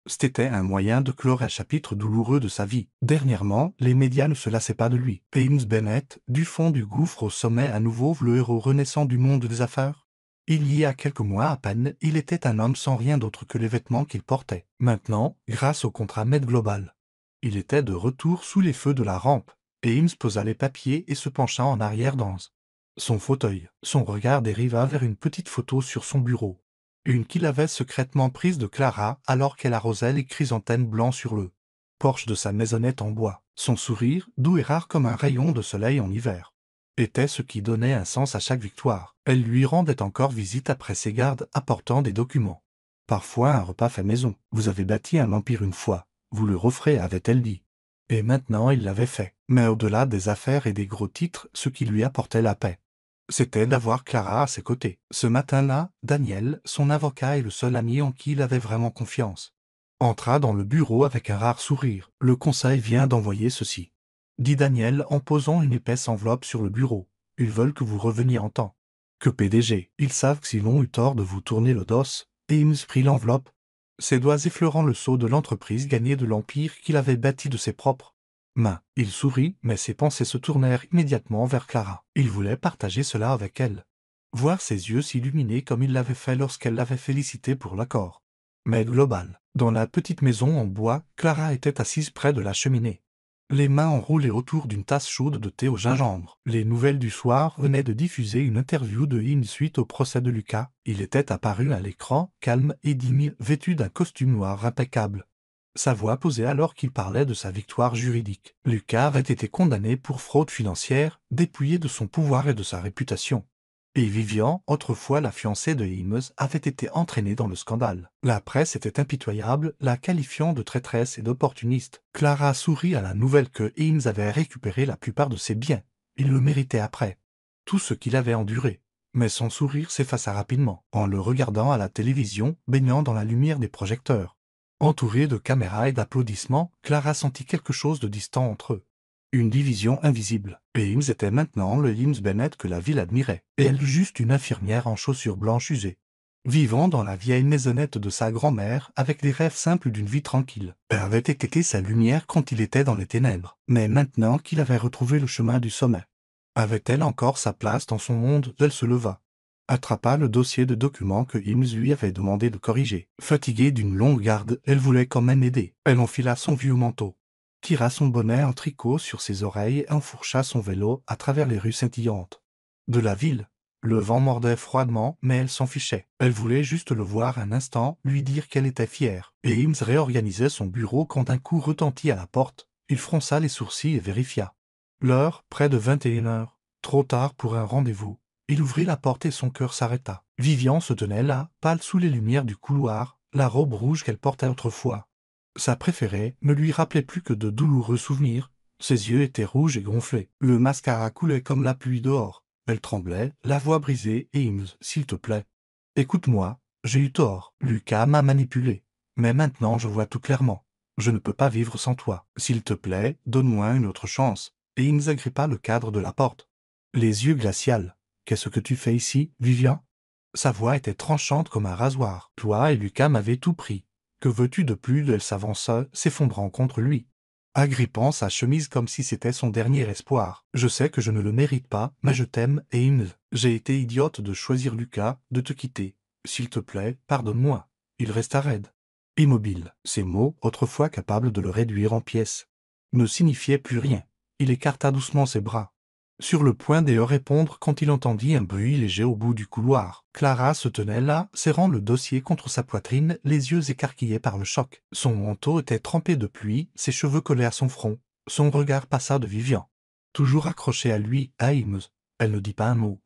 C'était un moyen de clore un chapitre douloureux de sa vie. Dernièrement, les médias ne se lassaient pas de lui. Ames Bennett, du fond du gouffre au sommet à nouveau le héros renaissant du monde des affaires. Il y a quelques mois à peine, il était un homme sans rien d'autre que les vêtements qu'il portait. Maintenant, grâce au contrat Med Global, il était de retour sous les feux de la rampe. Ames posa les papiers et se pencha en arrière dans son fauteuil. Son regard dériva vers une petite photo sur son bureau. Une qu'il avait secrètement prise de Clara alors qu'elle arrosait les chrysanthèmes blancs sur le porche de sa maisonnette en bois. Son sourire, doux et rare comme un rayon de soleil en hiver, était ce qui donnait un sens à chaque victoire. Elle lui rendait encore visite après ses gardes apportant des documents. Parfois un repas fait maison. Vous avez bâti un empire une fois, vous le referez, avait-elle dit. Et maintenant il l'avait fait. Mais au-delà des affaires et des gros titres, ce qui lui apportait la paix, c'était d'avoir Clara à ses côtés. Ce matin-là, Daniel, son avocat et le seul ami en qui il avait vraiment confiance, entra dans le bureau avec un rare sourire. « Le conseil vient d'envoyer ceci, » dit Daniel en posant une épaisse enveloppe sur le bureau. « Ils veulent que vous reveniez en temps. Que PDG, ils savent qu'ils ont eu tort de vous tourner le dos. » Et Ames prit l'enveloppe, ses doigts effleurant le sceau de l'entreprise gagnée de l'empire qu'il avait bâti de ses propres main. Il sourit, mais ses pensées se tournèrent immédiatement vers Clara. Il voulait partager cela avec elle. Voir ses yeux s'illuminer comme il l'avait fait lorsqu'elle l'avait félicité pour l'accord. Mais global. Dans la petite maison en bois, Clara était assise près de la cheminée, les mains enroulées autour d'une tasse chaude de thé au gingembre. Les nouvelles du soir venaient de diffuser une interview de Ames suite au procès de Lucas. Il était apparu à l'écran, calme et digne, vêtu d'un costume noir impeccable. Sa voix posait alors qu'il parlait de sa victoire juridique. Lucas avait été condamné pour fraude financière, dépouillé de son pouvoir et de sa réputation. Et Vivian, autrefois la fiancée de Ames, avait été entraînée dans le scandale. La presse était impitoyable, la qualifiant de traîtresse et d'opportuniste. Clara sourit à la nouvelle que Ames avait récupéré la plupart de ses biens. Il le méritait après tout ce qu'il avait enduré. Mais son sourire s'effaça rapidement, en le regardant à la télévision, baignant dans la lumière des projecteurs. Entourée de caméras et d'applaudissements, Clara sentit quelque chose de distant entre eux. Une division invisible. Et Ames était maintenant le Ames Bennett que la ville admirait, et elle juste une infirmière en chaussures blanches usées, vivant dans la vieille maisonnette de sa grand-mère avec des rêves simples d'une vie tranquille. Elle avait été sa lumière quand il était dans les ténèbres, mais maintenant qu'il avait retrouvé le chemin du sommet, avait-elle encore sa place dans son monde? Elle se leva, attrapa le dossier de documents que Ames lui avait demandé de corriger. Fatiguée d'une longue garde, elle voulait quand même aider. Elle enfila son vieux manteau, tira son bonnet en tricot sur ses oreilles et enfourcha son vélo à travers les rues scintillantes de la ville. Le vent mordait froidement, mais elle s'en fichait. Elle voulait juste le voir un instant, lui dire qu'elle était fière. Et Ames réorganisait son bureau quand un coup retentit à la porte. Il fronça les sourcils et vérifia l'heure, près de 21h. Trop tard pour un rendez-vous. Il ouvrit la porte et son cœur s'arrêta. Vivian se tenait là, pâle sous les lumières du couloir, la robe rouge qu'elle portait autrefois, sa préférée, ne lui rappelait plus que de douloureux souvenirs. Ses yeux étaient rouges et gonflés. Le mascara coulait comme la pluie dehors. Elle tremblait, la voix brisée. Et Ames, s'il te plaît, écoute-moi, j'ai eu tort. Lucas m'a manipulé. Mais maintenant je vois tout clairement. Je ne peux pas vivre sans toi. S'il te plaît, donne-moi une autre chance. Et Ames agrippa le cadre de la porte, les yeux glacials. Qu'est-ce que tu fais ici, Vivian? Sa voix était tranchante comme un rasoir. Toi et Lucas m'avez tout pris. Que veux-tu de plus? Elle s'avança, s'effondrant contre lui, agrippant sa chemise comme si c'était son dernier espoir. Je sais que je ne le mérite pas, mais je t'aime, et Ames. J'ai été idiote de choisir Lucas, de te quitter. S'il te plaît, pardonne-moi. Il resta raide, immobile. Ces mots, autrefois capables de le réduire en pièces, ne signifiaient plus rien. Il écarta doucement ses bras, sur le point de répondre quand il entendit un bruit léger au bout du couloir. Clara se tenait là, serrant le dossier contre sa poitrine, les yeux écarquillés par le choc. Son manteau était trempé de pluie, ses cheveux collaient à son front. Son regard passa de Vivian, toujours accroché à lui, à Ames. Elle ne dit pas un mot,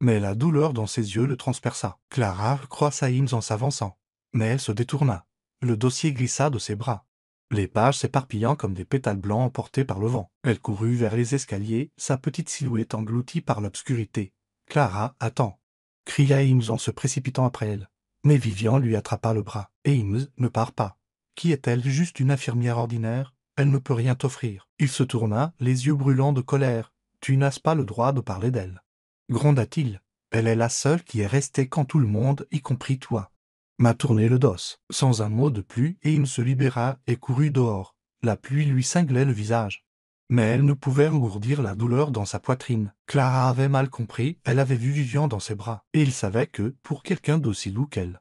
mais la douleur dans ses yeux le transperça. Clara croisa Ames en s'avançant, mais elle se détourna. Le dossier glissa de ses bras, les pages s'éparpillant comme des pétales blancs emportés par le vent. Elle courut vers les escaliers, sa petite silhouette engloutie par l'obscurité. « Clara, attends !» cria Ames en se précipitant après elle. Mais Vivian lui attrapa le bras. « Ames, ne pars pas. Qui est-elle? Juste une infirmière ordinaire? Elle ne peut rien t'offrir. » Il se tourna, les yeux brûlants de colère. Tu n'as pas le droit de parler d'elle. Gronda-t-il. Elle est la seule qui est restée quand tout le monde, y compris toi, m'a tourné le dos. Sans un mot de plus, et il se libéra et courut dehors. La pluie lui cinglait le visage. Mais elle ne pouvait engourdir la douleur dans sa poitrine. Clara avait mal compris, elle avait vu Vivian dans ses bras, et il savait que, pour quelqu'un d'aussi doux qu'elle,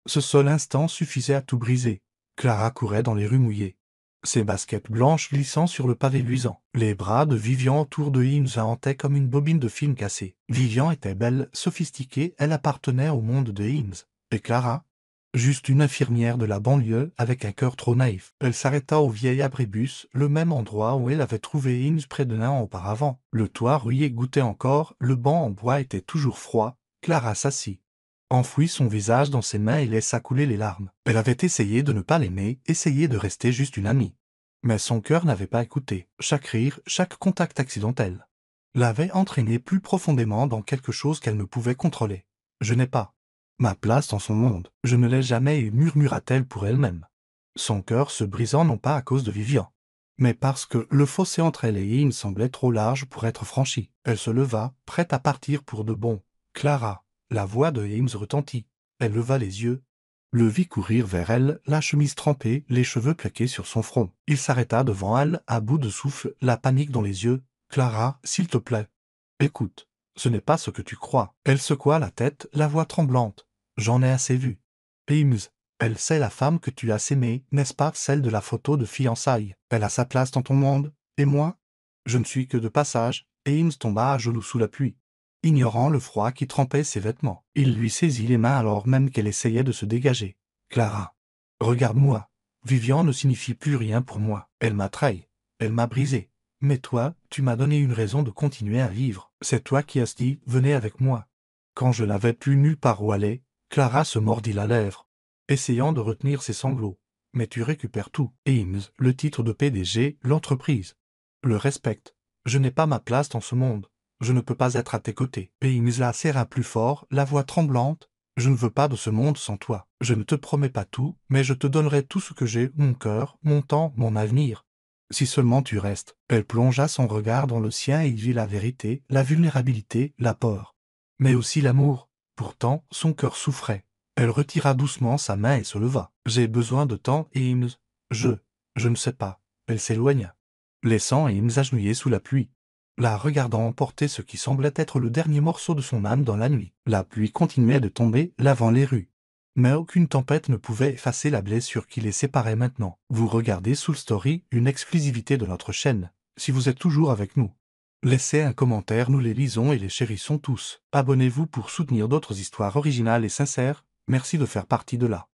ce seul instant suffisait à tout briser. Clara courait dans les rues mouillées, ses baskets blanches glissant sur le pavé luisant. Les bras de Vivian autour de Himes la hantaient comme une bobine de film cassée. Vivian était belle, sophistiquée, elle appartenait au monde de Himes. Et Clara? Juste une infirmière de la banlieue avec un cœur trop naïf. Elle s'arrêta au vieil abribus, le même endroit où elle avait trouvé Himes près d'un an auparavant. Le toit rouillé goûtait encore, le banc en bois était toujours froid. Clara s'assit, enfouit son visage dans ses mains et laissa couler les larmes. Elle avait essayé de ne pas l'aimer, essayé de rester juste une amie. Mais son cœur n'avait pas écouté. Chaque rire, chaque contact accidentel l'avait entraînée plus profondément dans quelque chose qu'elle ne pouvait contrôler. Je n'ai pas ma place dans son monde. Je ne l'ai jamais, et murmura-t-elle pour elle-même, son cœur se brisant non pas à cause de Vivian, mais parce que le fossé entre elle et Himes semblait trop large pour être franchi. Elle se leva, prête à partir pour de bon. Clara, la voix de Himes retentit. Elle leva les yeux, le vit courir vers elle, la chemise trempée, les cheveux plaqués sur son front. Il s'arrêta devant elle, à bout de souffle, la panique dans les yeux. « Clara, s'il te plaît. Écoute, ce n'est pas ce que tu crois. » Elle secoua la tête, la voix tremblante. « J'en ai assez vu. Himes, elle sait la femme que tu as aimée, n'est-ce pas, celle de la photo de fiançailles. Elle a sa place dans ton monde, et moi? Je ne suis que de passage. » Et Himes tomba à genoux sous la pluie, ignorant le froid qui trempait ses vêtements. Il lui saisit les mains alors même qu'elle essayait de se dégager. « Clara, regarde-moi. Vivian ne signifie plus rien pour moi. Elle m'a trahi. Elle m'a brisé. Mais toi, tu m'as donné une raison de continuer à vivre. C'est toi qui as dit « venez avec moi ». Quand je n'avais plus nulle part où aller, Clara se mordit la lèvre, essayant de retenir ses sanglots. « Mais tu récupères tout. Himes, le titre de PDG, l'entreprise. Le respecte. Je n'ai pas ma place dans ce monde. Je ne peux pas être à tes côtés. » Himes la serra plus fort, la voix tremblante. « Je ne veux pas de ce monde sans toi. Je ne te promets pas tout, mais je te donnerai tout ce que j'ai, mon cœur, mon temps, mon avenir. Si seulement tu restes. » Elle plongea son regard dans le sien et y vit la vérité, la vulnérabilité, la peur, mais aussi l'amour. Pourtant, son cœur souffrait. Elle retira doucement sa main et se leva. « J'ai besoin de temps, Himes. Je ne sais pas. » Elle s'éloigna, laissant Himes agenouillé sous la pluie, la regardant emporter ce qui semblait être le dernier morceau de son âme dans la nuit. La pluie continuait de tomber, lavant les rues. Mais aucune tempête ne pouvait effacer la blessure qui les séparait maintenant. Vous regardez Soul Story, une exclusivité de notre chaîne. Si vous êtes toujours avec nous, laissez un commentaire, nous les lisons et les chérissons tous. Abonnez-vous pour soutenir d'autres histoires originales et sincères. Merci de faire partie de la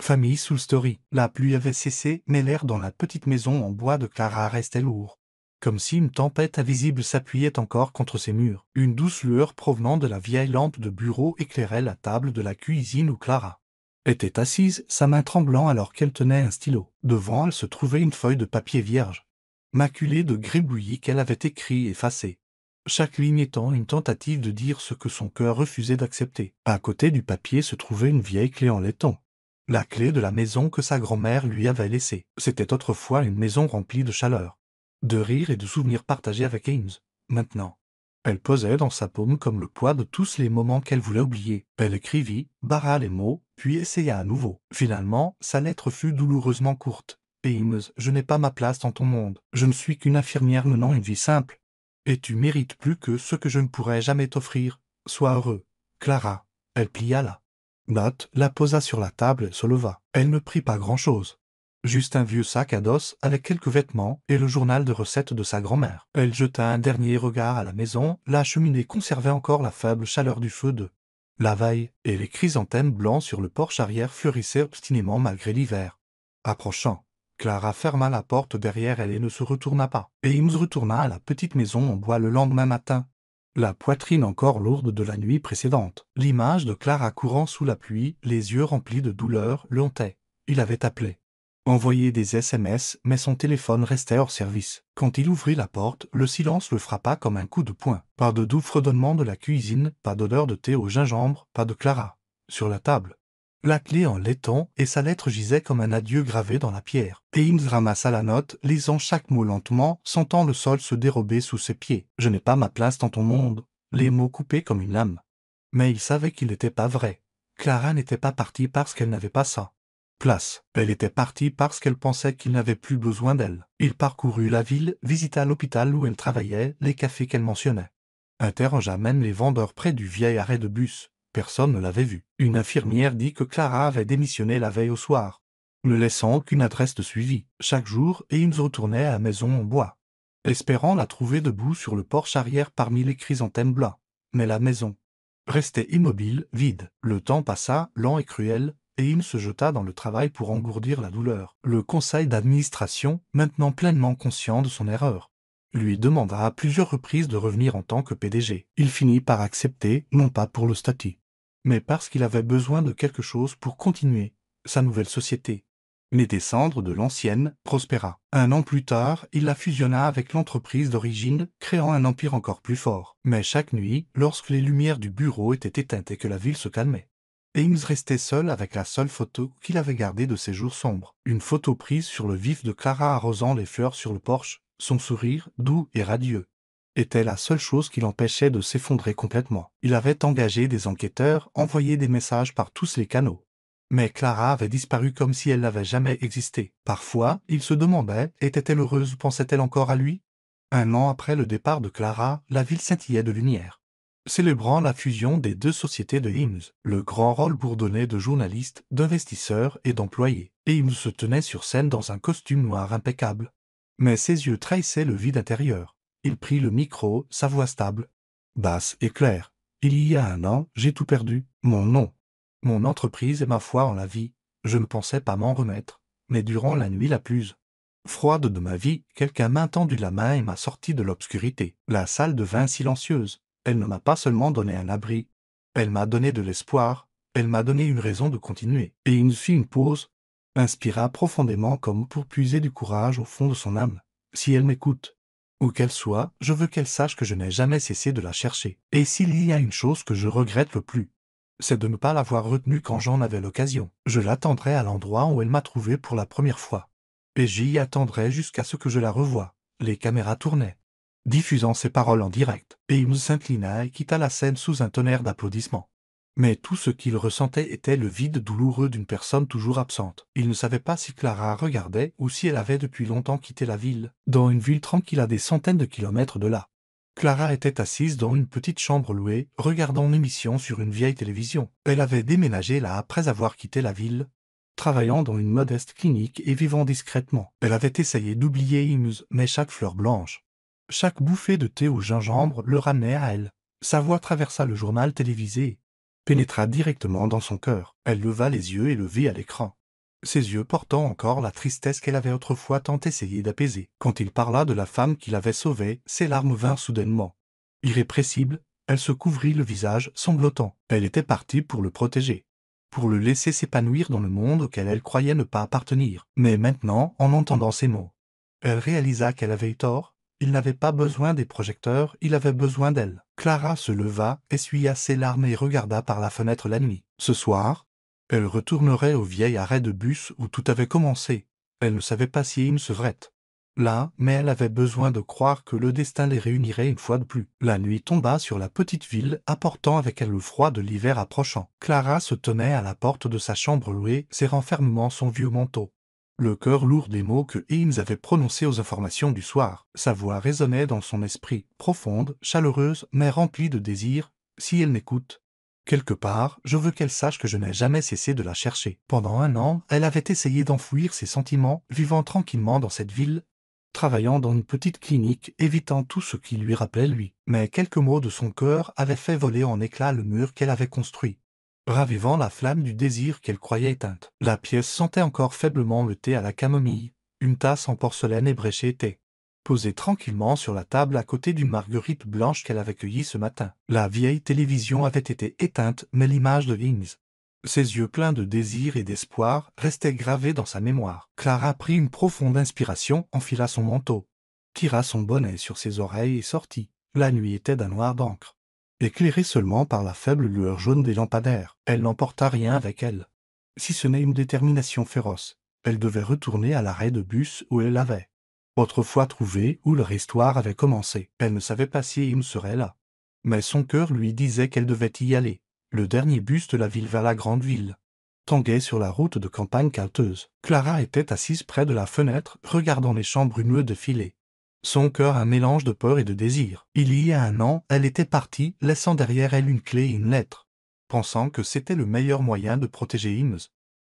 famille Soul Story. La pluie avait cessé, mais l'air dans la petite maison en bois de Clara restait lourd, comme si une tempête invisible s'appuyait encore contre ses murs. Une douce lueur provenant de la vieille lampe de bureau éclairait la table de la cuisine où Clara était assise, sa main tremblant alors qu'elle tenait un stylo. Devant elle se trouvait une feuille de papier vierge, maculée de gribouillis qu'elle avait écrit et effacé, chaque ligne étant une tentative de dire ce que son cœur refusait d'accepter. À côté du papier se trouvait une vieille clé en laiton, la clé de la maison que sa grand-mère lui avait laissée. C'était autrefois une maison remplie de chaleur, de rire et de souvenirs partagés avec Himes. Maintenant, elle pesait dans sa paume comme le poids de tous les moments qu'elle voulait oublier. Elle écrivit, barra les mots, puis essaya à nouveau. Finalement, sa lettre fut douloureusement courte. « Himes, je n'ai pas ma place dans ton monde. Je ne suis qu'une infirmière menant une vie simple. Et tu mérites plus que ce que je ne pourrai jamais t'offrir. Sois heureux. Clara. » Elle plia la note, la posa sur la table et se leva. Elle ne prit pas grand-chose. Juste un vieux sac à dos avec quelques vêtements et le journal de recettes de sa grand-mère. Elle jeta un dernier regard à la maison, la cheminée conservait encore la faible chaleur du feu de la veille, et les chrysanthèmes blancs sur le porche arrière fleurissaient obstinément malgré l'hiver. Approchant, Clara ferma la porte derrière elle et ne se retourna pas. Et Himes retourna à la petite maison en bois le lendemain matin, la poitrine encore lourde de la nuit précédente. L'image de Clara courant sous la pluie, les yeux remplis de douleur, le hantait. Il avait appelé, envoyé des SMS, mais son téléphone restait hors service. Quand il ouvrit la porte, le silence le frappa comme un coup de poing. Pas de doux fredonnement de la cuisine, pas d'odeur de thé au gingembre, pas de Clara. Sur la table, La clé en laiton et sa lettre gisaient comme un adieu gravé dans la pierre. Eames ramassa la note, lisant chaque mot lentement, sentant le sol se dérober sous ses pieds. « Je n'ai pas ma place dans ton monde », les mots coupés comme une lame. Mais il savait qu'il n'était pas vrai. Clara n'était pas partie parce qu'elle n'avait pas ça. Place. Elle était partie parce qu'elle pensait qu'il n'avait plus besoin d'elle. Il parcourut la ville, visita l'hôpital où elle travaillait, les cafés qu'elle mentionnait. Interrogea même les vendeurs près du vieil arrêt de bus. Personne ne l'avait vu. Une infirmière dit que Clara avait démissionné la veille au soir, ne laissant aucune adresse de suivi. Chaque jour, Eames retournait à la maison en bois, espérant la trouver debout sur le porche arrière parmi les chrysanthèmes blancs. Mais la maison restait immobile, vide. Le temps passa, lent et cruel, et Eames se jeta dans le travail pour engourdir la douleur. Le conseil d'administration, maintenant pleinement conscient de son erreur, lui demanda à plusieurs reprises de revenir en tant que PDG. Il finit par accepter, non pas pour le statut, mais parce qu'il avait besoin de quelque chose pour continuer sa nouvelle société. Les descendres de l'ancienne prospéra. Un an plus tard, il la fusionna avec l'entreprise d'origine, créant un empire encore plus fort. Mais chaque nuit, lorsque les lumières du bureau étaient éteintes et que la ville se calmait, Eames restait seul avec la seule photo qu'il avait gardée de ses jours sombres. Une photo prise sur le vif de Clara arrosant les fleurs sur le porche. Son sourire, doux et radieux, était la seule chose qui l'empêchait de s'effondrer complètement. Il avait engagé des enquêteurs, envoyé des messages par tous les canaux. Mais Clara avait disparu comme si elle n'avait jamais existé. Parfois, il se demandait, était-elle heureuse, pensait-elle encore à lui? Un an après le départ de Clara, la ville scintillait de lumière, célébrant la fusion des deux sociétés de Eames. Le grand rôle bourdonnait de journalistes, d'investisseurs et d'employés. Eames se tenait sur scène dans un costume noir impeccable. Mais ses yeux trahissaient le vide intérieur. Il prit le micro, sa voix stable, basse et claire. « Il y a un an, j'ai tout perdu. Mon nom, mon entreprise et ma foi en la vie. Je ne pensais pas m'en remettre. Mais durant la nuit la plus froide de ma vie, quelqu'un m'a tendu la main et m'a sorti de l'obscurité. La salle devint silencieuse. Elle ne m'a pas seulement donné un abri. Elle m'a donné de l'espoir. Elle m'a donné une raison de continuer. » Et il fit une pause, inspira profondément comme pour puiser du courage au fond de son âme. « Si elle m'écoute, où qu'elle soit, je veux qu'elle sache que je n'ai jamais cessé de la chercher. Et s'il y a une chose que je regrette le plus, c'est de ne pas l'avoir retenue quand j'en avais l'occasion. Je l'attendrai à l'endroit où elle m'a trouvé pour la première fois. Et j'y attendrai jusqu'à ce que je la revoie. » Les caméras tournaient, diffusant ses paroles en direct. Et il s'inclina et quitta la scène sous un tonnerre d'applaudissements. Mais tout ce qu'il ressentait était le vide douloureux d'une personne toujours absente. Il ne savait pas si Clara regardait ou si elle avait depuis longtemps quitté la ville, dans une ville tranquille à des centaines de kilomètres de là. Clara était assise dans une petite chambre louée, regardant une émission sur une vieille télévision. Elle avait déménagé là après avoir quitté la ville, travaillant dans une modeste clinique et vivant discrètement. Elle avait essayé d'oublier Eames, mais chaque fleur blanche, chaque bouffée de thé au gingembre le ramenait à elle. Sa voix traversa le journal télévisé, pénétra directement dans son cœur. Elle leva les yeux et le vit à l'écran, ses yeux portant encore la tristesse qu'elle avait autrefois tant essayé d'apaiser. Quand il parla de la femme qu'il avait sauvée, ses larmes vinrent soudainement. Irrépressible, elle se couvrit le visage, sanglotant. Elle était partie pour le protéger, pour le laisser s'épanouir dans le monde auquel elle croyait ne pas appartenir. Mais maintenant, en entendant ces mots, elle réalisa qu'elle avait eu tort. Il n'avait pas besoin des projecteurs, il avait besoin d'elle. Clara se leva, essuya ses larmes et regarda par la fenêtre la nuit. Ce soir, elle retournerait au vieil arrêt de bus où tout avait commencé. Elle ne savait pas si Eames serait là, mais elle avait besoin de croire que le destin les réunirait une fois de plus. La nuit tomba sur la petite ville, apportant avec elle le froid de l'hiver approchant. Clara se tenait à la porte de sa chambre louée, serrant fermement son vieux manteau, le cœur lourd des mots que Eames avait prononcés aux informations du soir. Sa voix résonnait dans son esprit, profonde, chaleureuse, mais remplie de désir. « Si elle m'écoute, quelque part, je veux qu'elle sache que je n'ai jamais cessé de la chercher. » Pendant un an, elle avait essayé d'enfouir ses sentiments, vivant tranquillement dans cette ville, travaillant dans une petite clinique, évitant tout ce qui lui rappelait lui. Mais quelques mots de son cœur avaient fait voler en éclats le mur qu'elle avait construit, ravivant la flamme du désir qu'elle croyait éteinte. La pièce sentait encore faiblement le thé à la camomille. Une tasse en porcelaine ébréchée était posée tranquillement sur la table à côté d'une marguerite blanche qu'elle avait cueillie ce matin. La vieille télévision avait été éteinte, mais l'image de Eames, ses yeux pleins de désir et d'espoir, restaient gravés dans sa mémoire. Clara prit une profonde inspiration, enfila son manteau, tira son bonnet sur ses oreilles et sortit. La nuit était d'un noir d'encre, éclairée seulement par la faible lueur jaune des lampadaires. Elle n'emporta rien avec elle. si ce n'est une détermination féroce. Elle devait retourner à l'arrêt de bus où elle l'avait autrefois trouvé, où leur histoire avait commencé. Elle ne savait pas si Im serait là. Mais son cœur lui disait qu'elle devait y aller. Le dernier bus de la ville vers la grande ville tanguait sur la route de campagne calteuse. Clara était assise près de la fenêtre, regardant les champs brumeux défiler. Son cœur un mélange de peur et de désir. Il y a 1 an, elle était partie, laissant derrière elle une clé et une lettre, pensant que c'était le meilleur moyen de protéger Ims,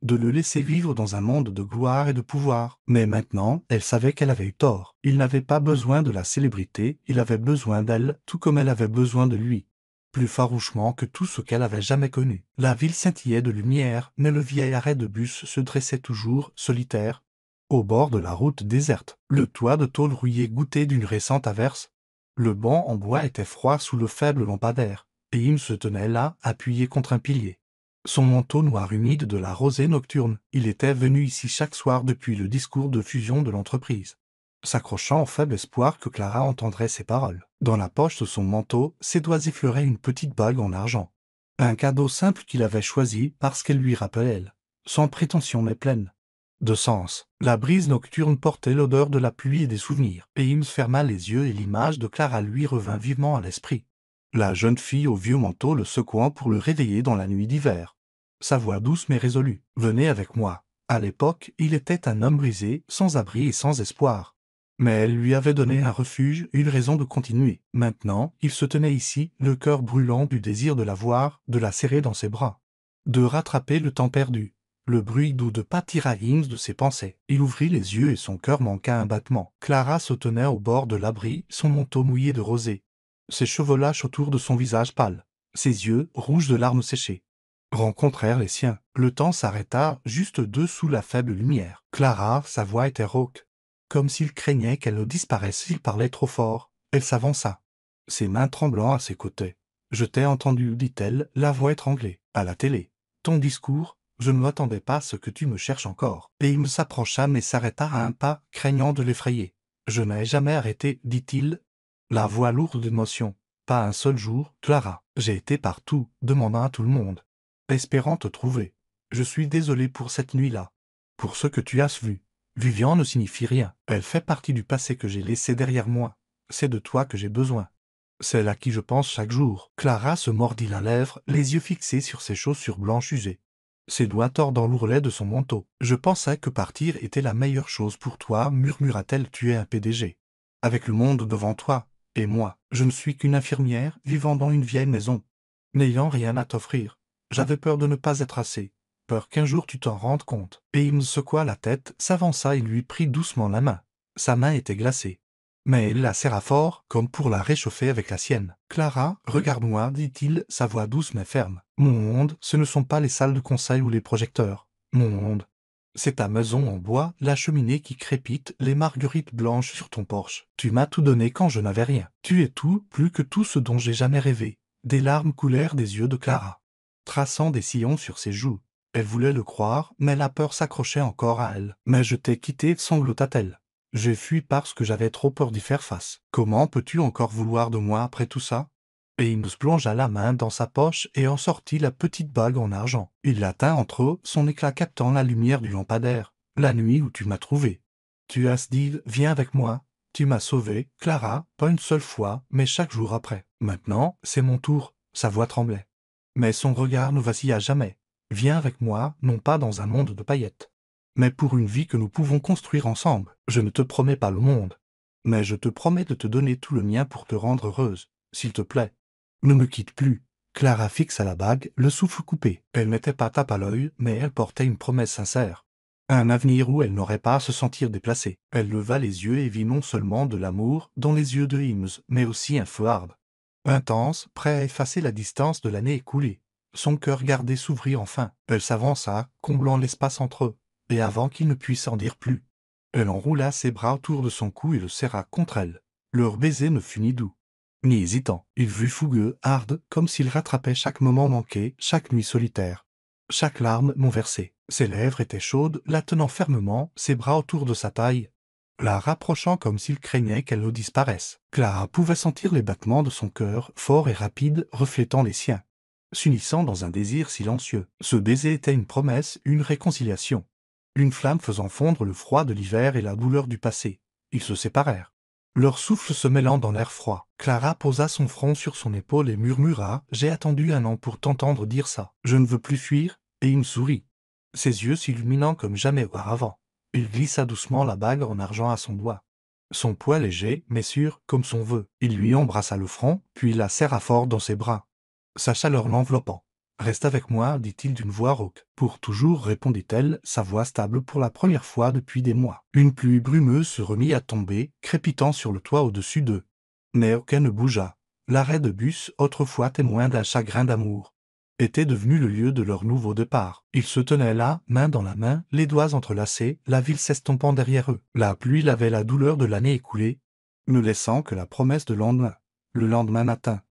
de le laisser vivre dans un monde de gloire et de pouvoir. Mais maintenant, elle savait qu'elle avait eu tort. Il n'avait pas besoin de la célébrité, il avait besoin d'elle, tout comme elle avait besoin de lui. Plus farouchement que tout ce qu'elle avait jamais connu. La ville scintillait de lumière, mais le vieil arrêt de bus se dressait toujours, solitaire, au bord de la route déserte. Le toit de tôle rouillé goûtait d'une récente averse. Le banc en bois était froid sous le faible lampadaire, et Im se tenait là, appuyé contre un pilier. Son manteau noir humide de la rosée nocturne, il était venu ici chaque soir depuis le discours de fusion de l'entreprise, s'accrochant au faible espoir que Clara entendrait ses paroles. Dans la poche de son manteau, ses doigts effleuraient une petite bague en argent. Un cadeau simple qu'il avait choisi parce qu'elle lui rappelait elle, sans prétention mais pleine de sens. La brise nocturne portait l'odeur de la pluie et des souvenirs, et Ims ferma les yeux et l'image de Clara lui revint vivement à l'esprit. La jeune fille au vieux manteau le secouant pour le réveiller dans la nuit d'hiver. Sa voix douce mais résolue. « Venez avec moi. » À l'époque, il était un homme brisé, sans abri et sans espoir. Mais elle lui avait donné un refuge, une raison de continuer. Maintenant, il se tenait ici, le cœur brûlant du désir de la voir, de la serrer dans ses bras, de rattraper le temps perdu. Le bruit doux de pas tira Ims de ses pensées. Il ouvrit les yeux et son cœur manqua un battement. Clara se tenait au bord de l'abri, son manteau mouillé de rosée, ses cheveux lâches autour de son visage pâle, ses yeux, rouges de larmes séchées, rencontrèrent les siens. Le temps s'arrêta juste dessous la faible lumière. Clara, sa voix était rauque, comme s'il craignait qu'elle ne disparaisse s'il parlait trop fort. Elle s'avança, ses mains tremblant à ses côtés. « Je t'ai entendu, dit-elle, la voix étranglée, à la télé. Ton discours, je ne m'attendais pas à ce que tu me cherches encore. » Et il me s'approcha mais s'arrêta à un pas, craignant de l'effrayer. « Je n'ai jamais arrêté, dit-il, la voix lourde d'émotion. Pas un seul jour, Clara. J'ai été partout, demandant à tout le monde, espérant te trouver. Je suis désolé pour cette nuit-là. Pour ce que tu as vu. Vivian ne signifie rien. Elle fait partie du passé que j'ai laissé derrière moi. C'est de toi que j'ai besoin. Celle à qui je pense chaque jour. » Clara se mordit la lèvre, les yeux fixés sur ses chaussures blanches usées, ses doigts tordant l'ourlet de son manteau. « Je pensais que partir était la meilleure chose pour toi, murmura-t-elle. Tu es un PDG. Avec le monde devant toi. Et moi, je ne suis qu'une infirmière vivant dans une vieille maison, n'ayant rien à t'offrir. J'avais peur de ne pas être assez, peur qu'un jour tu t'en rendes compte. » Et il me secoua la tête, s'avança et lui prit doucement la main. Sa main était glacée, mais il la serra fort, comme pour la réchauffer avec la sienne. « Clara, regarde-moi, dit-il, sa voix douce mais ferme. Mon monde, ce ne sont pas les salles de conseil ou les projecteurs. Mon monde, c'est ta maison en bois, la cheminée qui crépite, les marguerites blanches sur ton porche. Tu m'as tout donné quand je n'avais rien. Tu es tout, plus que tout ce dont j'ai jamais rêvé. » Des larmes coulèrent des yeux de Clara, traçant des sillons sur ses joues. Elle voulait le croire, mais la peur s'accrochait encore à elle. « Mais je t'ai quitté, sanglota-t-elle. J'ai fui parce que j'avais trop peur d'y faire face. Comment peux-tu encore vouloir de moi après tout ça ?» Et il me plongea la main dans sa poche et en sortit la petite bague en argent. Il la tint entre eux, son éclat captant la lumière du lampadaire. « La nuit où tu m'as trouvé. Tu as dit, viens avec moi. Tu m'as sauvé, Clara, pas une seule fois, mais chaque jour après. Maintenant, c'est mon tour. » Sa voix tremblait, mais son regard ne vacilla jamais. « Viens avec moi, non pas dans un monde de paillettes, mais pour une vie que nous pouvons construire ensemble. Je ne te promets pas le monde, mais je te promets de te donner tout le mien pour te rendre heureuse. S'il te plaît, ne me quitte plus. » Clara fixa la bague, le souffle coupé. Elle n'était pas tape à l'œil, mais elle portait une promesse sincère. Un avenir où elle n'aurait pas à se sentir déplacée. Elle leva les yeux et vit non seulement de l'amour dans les yeux de Ims, mais aussi un feu ardent, intense, prêt à effacer la distance de l'année écoulée. Son cœur gardé s'ouvrit enfin. Elle s'avança, comblant l'espace entre eux, et avant qu'il ne puisse en dire plus, elle enroula ses bras autour de son cou et le serra contre elle. Leur baiser ne fut ni doux, ni hésitant. Il fut fougueux, harde, comme s'il rattrapait chaque moment manqué, chaque nuit solitaire, chaque larme non versée. Ses lèvres étaient chaudes, la tenant fermement, ses bras autour de sa taille, la rapprochant comme s'il craignait qu'elle ne disparaisse. Clara pouvait sentir les battements de son cœur, forts et rapides, reflétant les siens. s'unissant dans un désir silencieux. Ce baiser était une promesse, une réconciliation. Une flamme faisant fondre le froid de l'hiver et la douleur du passé. Ils se séparèrent. Leur souffle se mêlant dans l'air froid. Clara posa son front sur son épaule et murmura « J'ai attendu 1 an pour t'entendre dire ça. Je ne veux plus fuir. » Et il me sourit. Ses yeux s'illuminant comme jamais auparavant. Il glissa doucement la bague en argent à son doigt. Son poids léger, mais sûr, comme son vœu. Il lui embrassa le front, puis la serra fort dans ses bras. Sa chaleur l'enveloppant. « Reste avec moi, dit-il d'une voix rauque. Pour toujours, répondit-elle, sa voix stable pour la première fois depuis des mois. Une pluie brumeuse se remit à tomber, crépitant sur le toit au-dessus d'eux. Mais aucun ne bougea. L'arrêt de bus, autrefois témoin d'un chagrin d'amour, était devenu le lieu de leur nouveau départ. Ils se tenaient là, main dans la main, les doigts entrelacés, la ville s'estompant derrière eux. La pluie lavait la douleur de l'année écoulée, ne laissant que la promesse de lendemain. Le lendemain matin,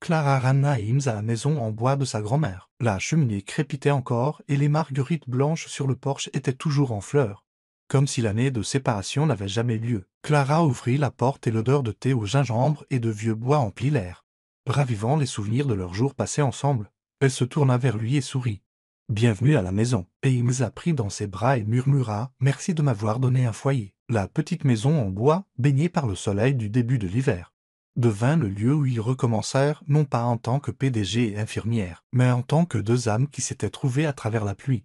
Clara ramena Eames à la maison en bois de sa grand-mère. La cheminée crépitait encore et les marguerites blanches sur le porche étaient toujours en fleurs, comme si l'année de séparation n'avait jamais lieu. Clara ouvrit la porte et l'odeur de thé au gingembre et de vieux bois emplit l'air, ravivant les souvenirs de leurs jours passés ensemble. Elle se tourna vers lui et sourit. « Bienvenue à la maison. » Et Eames la prit dans ses bras et murmura « Merci de m'avoir donné un foyer. » La petite maison en bois, baignée par le soleil du début de l'hiver, devint le lieu où ils recommencèrent non pas en tant que PDG et infirmière, mais en tant que 2 âmes qui s'étaient trouvées à travers la pluie.